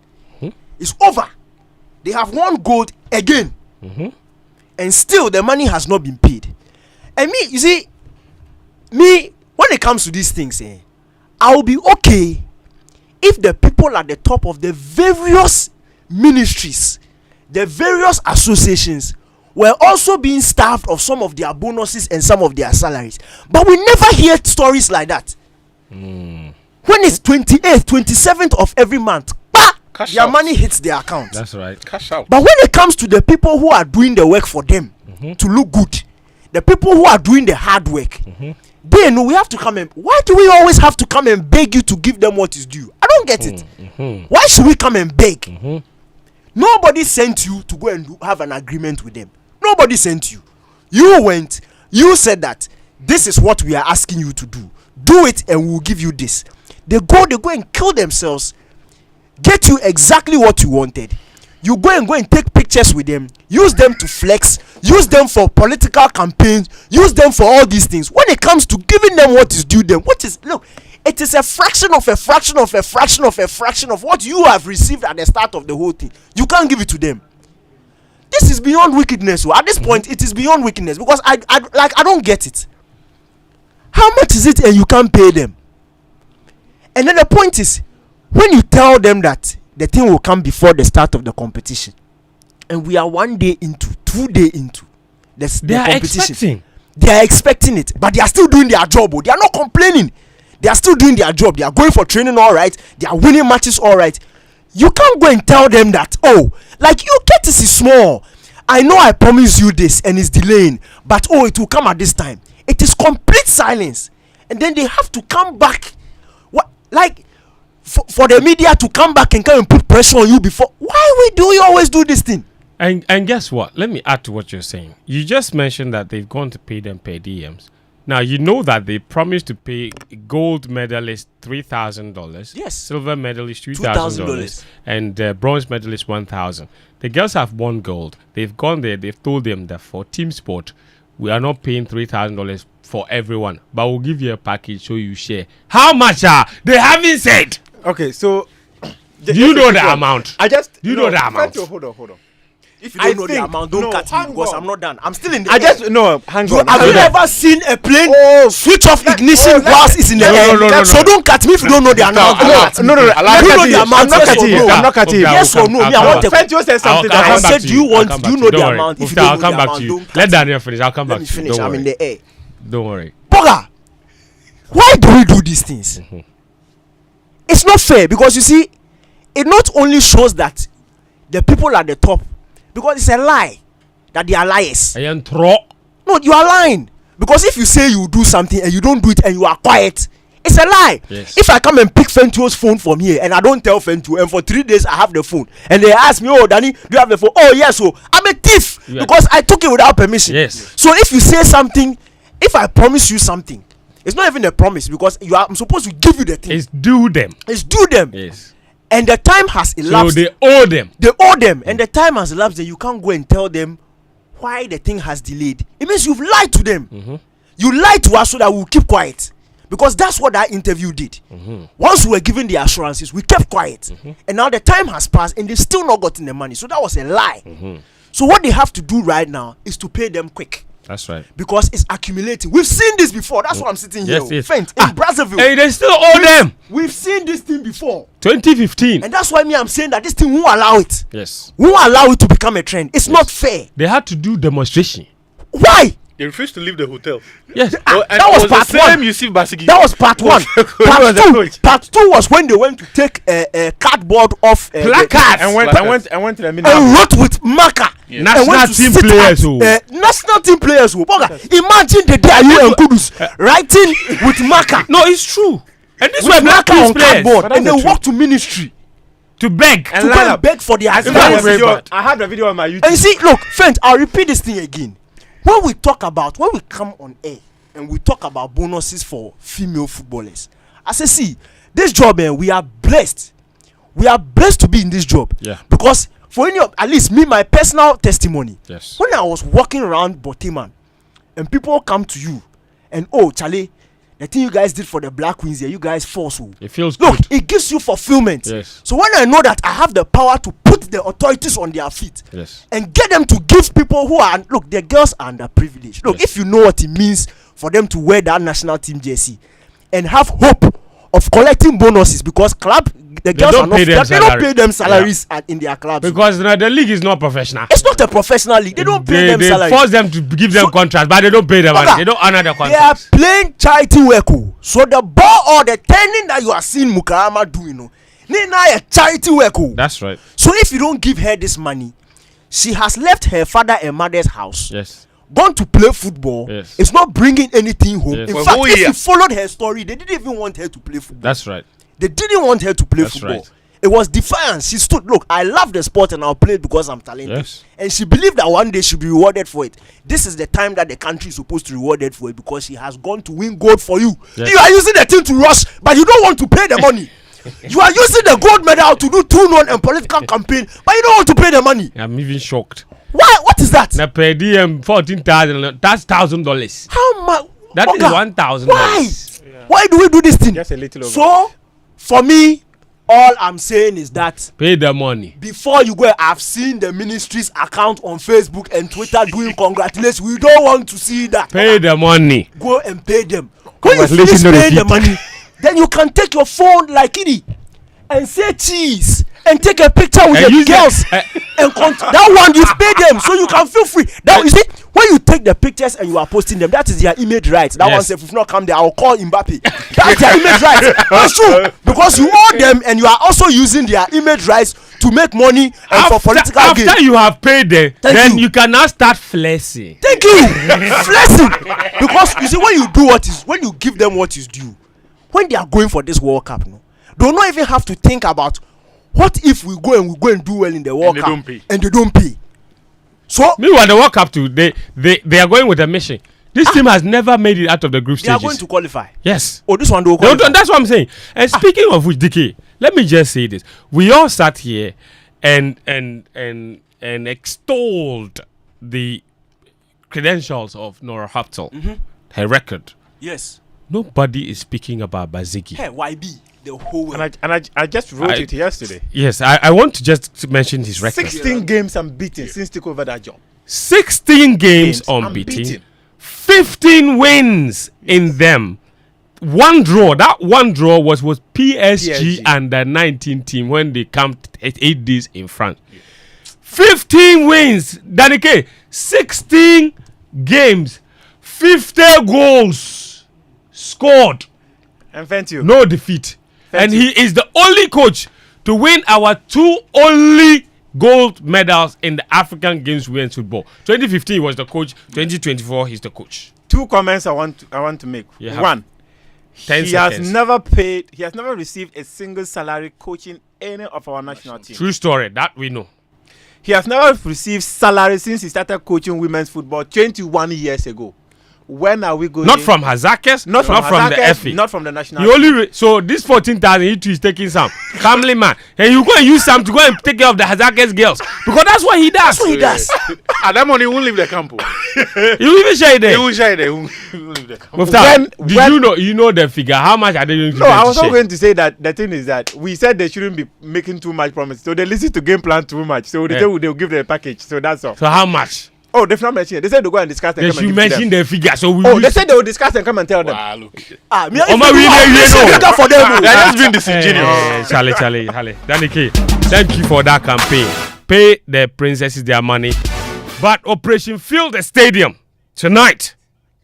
[SPEAKER 2] It's over. They have won gold again. And still the money has not been paid. And me, you see, when it comes to these things, I will be okay if the people at the top of the various ministries, the various associations, were also being starved of some of their bonuses and some of their salaries. But we never hear stories like that. When it's 28th, 27th of every month,
[SPEAKER 4] Cash
[SPEAKER 2] their
[SPEAKER 4] out.
[SPEAKER 2] money hits their account.
[SPEAKER 1] That's right.
[SPEAKER 4] Cash out.
[SPEAKER 2] But when it comes to the people who are doing the work for them to look good, the people who are doing the hard work, they know we have to come and. Why do we always have to come and beg you to give them what is due? I don't get it. Why should we come and beg? Nobody sent you to go and have an agreement with them. Nobody sent you. You went. You said that this is what we are asking you to do. Do it, and we'll give you this. They go and kill themselves. Get you exactly what you wanted. You go and take pictures with them, use them to flex, use them for political campaigns, use them for all these things. When it comes to giving them what is due them, it is a fraction of a fraction of a fraction of a fraction of what you have received at the start of the whole thing. You can't give it to them. This is beyond wickedness. So at this point, it is beyond wickedness because I don't get it. How much is it and you can't pay them? And then the point is, when you tell them that the thing will come before the start of the competition, and we are 1 day into, 2 day into the competition, they are expecting it, but they are still doing their job. They are not complaining. They are still doing their job. They are going for training all right. They are winning matches all right. You can't go and tell them that, like you get this is small. I know I promised you this and it's delaying, but it will come at this time. It is complete silence, and then they have to come back. For the media to come back and come and put pressure on you before. Why do you always do this thing?
[SPEAKER 1] And guess what? Let me add to what you're saying. You just mentioned that they've gone to pay them per diems. Now you know that they promised to pay gold medalist $3,000.
[SPEAKER 2] Yes.
[SPEAKER 1] Silver medalist $2,000, and bronze medalist $1,000. The girls have won gold. They've gone there. They've told them that for team sport, we are not paying $3,000 for everyone, but we'll give you a package so you share. How much? They haven't said.
[SPEAKER 3] Okay, so
[SPEAKER 1] do you know the amount?
[SPEAKER 3] I just
[SPEAKER 1] do you know the amount?
[SPEAKER 3] Hold on.
[SPEAKER 2] If you don't know the amount, don't cut me because I'm not done. I'm still in the air.
[SPEAKER 3] Hang on.
[SPEAKER 2] Have you ever seen a plane switch off ignition whilst it's in the air?
[SPEAKER 1] No.
[SPEAKER 2] So don't cut me if you don't know the amount.
[SPEAKER 3] No.
[SPEAKER 2] I'm not cutting you.
[SPEAKER 3] I'm not cutting you.
[SPEAKER 2] Yes or no?
[SPEAKER 3] Fentuo said something.
[SPEAKER 2] I said, do you know the amount? If you don't
[SPEAKER 1] I'll
[SPEAKER 2] know
[SPEAKER 1] come
[SPEAKER 2] the
[SPEAKER 1] back
[SPEAKER 2] amount,
[SPEAKER 1] to you.
[SPEAKER 2] don't cut
[SPEAKER 1] Let Daniel finish. I'll come
[SPEAKER 2] Let
[SPEAKER 1] back
[SPEAKER 2] me
[SPEAKER 1] to you.
[SPEAKER 2] finish. I'm in the air.
[SPEAKER 1] Don't worry.
[SPEAKER 2] Boga, why do we do these things? It's not fair because you see, it not only shows that the people at the top, because it's a lie that they are liars. No, you are lying. Because if you say you do something and you don't do it and you are quiet, it's a lie.
[SPEAKER 1] Yes.
[SPEAKER 2] If I come and pick Fentuo's phone from here and I don't tell Fentuo, and for 3 days I have the phone, and they ask me, oh Danny, do you have the phone? Oh yes, so I'm a thief because I took it without permission.
[SPEAKER 1] Yes.
[SPEAKER 2] So if you say something, if I promise you something, it's not even a promise because I'm supposed to give you the thing.
[SPEAKER 1] It's due them.
[SPEAKER 2] Yes. And the time has elapsed.
[SPEAKER 1] So they owe them.
[SPEAKER 2] And the time has elapsed, and you can't go and tell them why the thing has delayed. It means you've lied to them. You lied to us so that we'll keep quiet. Because that's what that interview did. Once we were given the assurances, we kept quiet. And now the time has passed and they've still not gotten the money. So that was a lie. So what they have to do right now is to pay them quick.
[SPEAKER 1] That's right.
[SPEAKER 2] Because it's accumulating. We've seen this before. That's why I'm sitting here.
[SPEAKER 1] Yes.
[SPEAKER 2] In Brazzaville.
[SPEAKER 1] Hey, they still owe them.
[SPEAKER 2] We've seen this thing before.
[SPEAKER 1] 2015.
[SPEAKER 2] And that's why I'm saying that this thing won't allow it.
[SPEAKER 1] Yes.
[SPEAKER 2] Won't allow it to become a trend. It's not fair.
[SPEAKER 1] They had to do demonstration.
[SPEAKER 2] Why?
[SPEAKER 4] They refused to leave the hotel.
[SPEAKER 1] Yes.
[SPEAKER 2] That was part one. That was part one. Part two was when they went to take a cardboard off
[SPEAKER 1] placards
[SPEAKER 3] and went to the middle
[SPEAKER 2] and wrote with marker.
[SPEAKER 1] National team players.
[SPEAKER 2] National team players. Imagine the day Ayu and Kudus writing with marker.
[SPEAKER 1] No, it's true. And this
[SPEAKER 2] was marker on
[SPEAKER 1] players.
[SPEAKER 2] cardboard, and they walk to ministry
[SPEAKER 1] to beg.
[SPEAKER 2] To go and beg for their
[SPEAKER 3] I had the video on my YouTube.
[SPEAKER 2] And you see, look, Fent, I'll repeat this thing again. When we come on air and we talk about bonuses for female footballers, I say, see, this job, we are blessed. We are blessed to be in this job.
[SPEAKER 1] Yeah.
[SPEAKER 2] Because for any of, at least me, my personal testimony,
[SPEAKER 1] yes.
[SPEAKER 2] When I was walking around Boteman and people come to you and, oh, Charlie, the thing you guys did for the Black Queens here, you guys force.
[SPEAKER 1] It feels
[SPEAKER 2] Look,
[SPEAKER 1] good.
[SPEAKER 2] it gives you fulfillment.
[SPEAKER 1] Yes.
[SPEAKER 2] So when I know that I have the power to put the authorities on their feet,
[SPEAKER 1] yes,
[SPEAKER 2] and get them to give people who are, look, the girls are underprivileged. Look, if you know what it means for them to wear that national team jersey and have hope of collecting bonuses, because the girls are not, they don't pay them salaries in their clubs.
[SPEAKER 1] Because the league is not professional.
[SPEAKER 2] It's not a professional league. They don't pay them salaries.
[SPEAKER 1] They force them to give them contracts, but they don't pay them money. They don't honor the contracts.
[SPEAKER 2] They are playing charity work. So the ball or the turning that you are seeing Mukarama doing, a charity work.
[SPEAKER 1] That's right.
[SPEAKER 2] So if you don't give her this money, she has left her father and mother's house.
[SPEAKER 1] Yes.
[SPEAKER 2] Gone to play football.
[SPEAKER 1] Yes.
[SPEAKER 2] It's not bringing anything home.
[SPEAKER 1] Yes.
[SPEAKER 2] In fact, if you followed her story, they didn't even want her to play football.
[SPEAKER 1] That's right.
[SPEAKER 2] They didn't want her to play football.
[SPEAKER 1] Right.
[SPEAKER 2] It was defiance. She stood, look, I love the sport and I'll play it because I'm talented.
[SPEAKER 1] Yes.
[SPEAKER 2] And she believed that one day she'll be rewarded for it. This is the time that the country is supposed to reward her for it, because she has gone to win gold for you. Yes. You are using the thing to rush, but you don't want to pay the money. You are using the gold medal to do 2-1 and political campaign, but you don't want to pay the money.
[SPEAKER 1] I'm even shocked.
[SPEAKER 2] Why? What is that?
[SPEAKER 1] Na per DM $14,000. That's $1,000.
[SPEAKER 2] How much?
[SPEAKER 1] That is $1,000.
[SPEAKER 2] Why? Yeah. Why do we do this thing?
[SPEAKER 3] Just a little over.
[SPEAKER 2] So, for me, all I'm saying is that
[SPEAKER 1] pay the money.
[SPEAKER 2] Before you go, I've seen the ministry's account on Facebook and Twitter doing congratulations. We don't want to see that.
[SPEAKER 1] Pay the money.
[SPEAKER 2] Go and pay them. When you finish paying the money, then you can take your phone like Kitty and say cheese and take a picture with the girls and that one you pay them so you can feel free. Now you see, when you take the pictures and you are posting them, that is their image rights. That one says, if not come there, I'll call Mbappe. That's their image rights. That's true, because you owe them and you are also using their image rights to make money and for political gain.
[SPEAKER 1] After you have paid them, then you can now start flexing.
[SPEAKER 2] Thank you. Flexing, because you see, when you give them what is due, when they are going for this World Cup, they don't even have to think about what if we go and do well in the World Cup and they don't pay. So
[SPEAKER 1] meanwhile, the World Cup too, they are going with a mission. This team has never made it out of the group
[SPEAKER 2] They are
[SPEAKER 1] stages.
[SPEAKER 2] going to qualify.
[SPEAKER 1] Yes.
[SPEAKER 2] Oh, this one will qualify.
[SPEAKER 1] That's what I'm saying. And speaking of which, DK, let me just say this: we all sat here and extolled the credentials of Nora Haptel, her record.
[SPEAKER 2] Yes.
[SPEAKER 1] Nobody is speaking about Bazigi.
[SPEAKER 2] Hey, YB, the whole way.
[SPEAKER 3] And I just wrote it yesterday.
[SPEAKER 1] Yes, I want to just mention his record.
[SPEAKER 3] 16 games unbeaten since took over that job.
[SPEAKER 1] 16 games unbeaten. 15 wins in them. One draw. That one draw was PSG under 19 team when they camped 8 days in France. 15 wins. Danike, 16 games, 50 goals scored.
[SPEAKER 3] And Fentuo.
[SPEAKER 1] No defeat. And he is the only coach to win our 2 only gold medals in the African Games Women's Football. 2015 he was the coach. 2024 he's the coach.
[SPEAKER 3] 2 comments I want to make. One, he has never received a single salary coaching any of our national team.
[SPEAKER 1] True story, that we know.
[SPEAKER 3] He has never received salary since he started coaching women's football 21 years ago. When are we going?
[SPEAKER 1] Not from Hazakis, not from the FA,
[SPEAKER 3] not from the national.
[SPEAKER 1] He only so this 14,000 he too is taking some family man, and you go and use some to go and take care of the Hazakis girls because that's what he does.
[SPEAKER 2] That's what he does.
[SPEAKER 4] At that money, he won't leave the camp.
[SPEAKER 1] He will even share it there.
[SPEAKER 4] He will share it there. He won't leave the camp.
[SPEAKER 1] Muftawu, you know the figure? How much are they going to?
[SPEAKER 3] No, I was not going to say that. The thing is that we said they shouldn't be making too much promises, so they listen to game plan too much. So they they'll give them a package. So that's all.
[SPEAKER 1] So how much?
[SPEAKER 3] Oh, they've not mentioned it. They said they'll go and discuss and
[SPEAKER 1] they
[SPEAKER 3] come and
[SPEAKER 1] should
[SPEAKER 3] give
[SPEAKER 1] mention
[SPEAKER 3] them.
[SPEAKER 1] the figure. So we
[SPEAKER 3] they said they will discuss and come and tell them.
[SPEAKER 4] Wow, look.
[SPEAKER 2] Me,
[SPEAKER 3] for them.
[SPEAKER 4] They're just being disingenuous.
[SPEAKER 1] Charlie. Danike, thank you for that campaign. Pay the princesses their money. But Operation Fill the Stadium tonight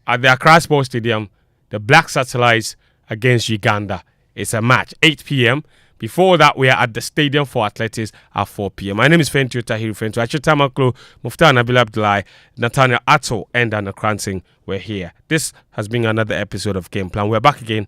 [SPEAKER 1] at the Accra Sports Stadium, the Black Satellites against Uganda. It's a match, 8 p.m. Before that, we are at the Stadium for Athletics at 4 p.m. My name is Fentuo Tahiru Fentuo. Tamakloe, Muftawu, Nabila Abdullahi, Nathaniel Atsu, and Koranteng were here. This has been another episode of Game Plan. We're back again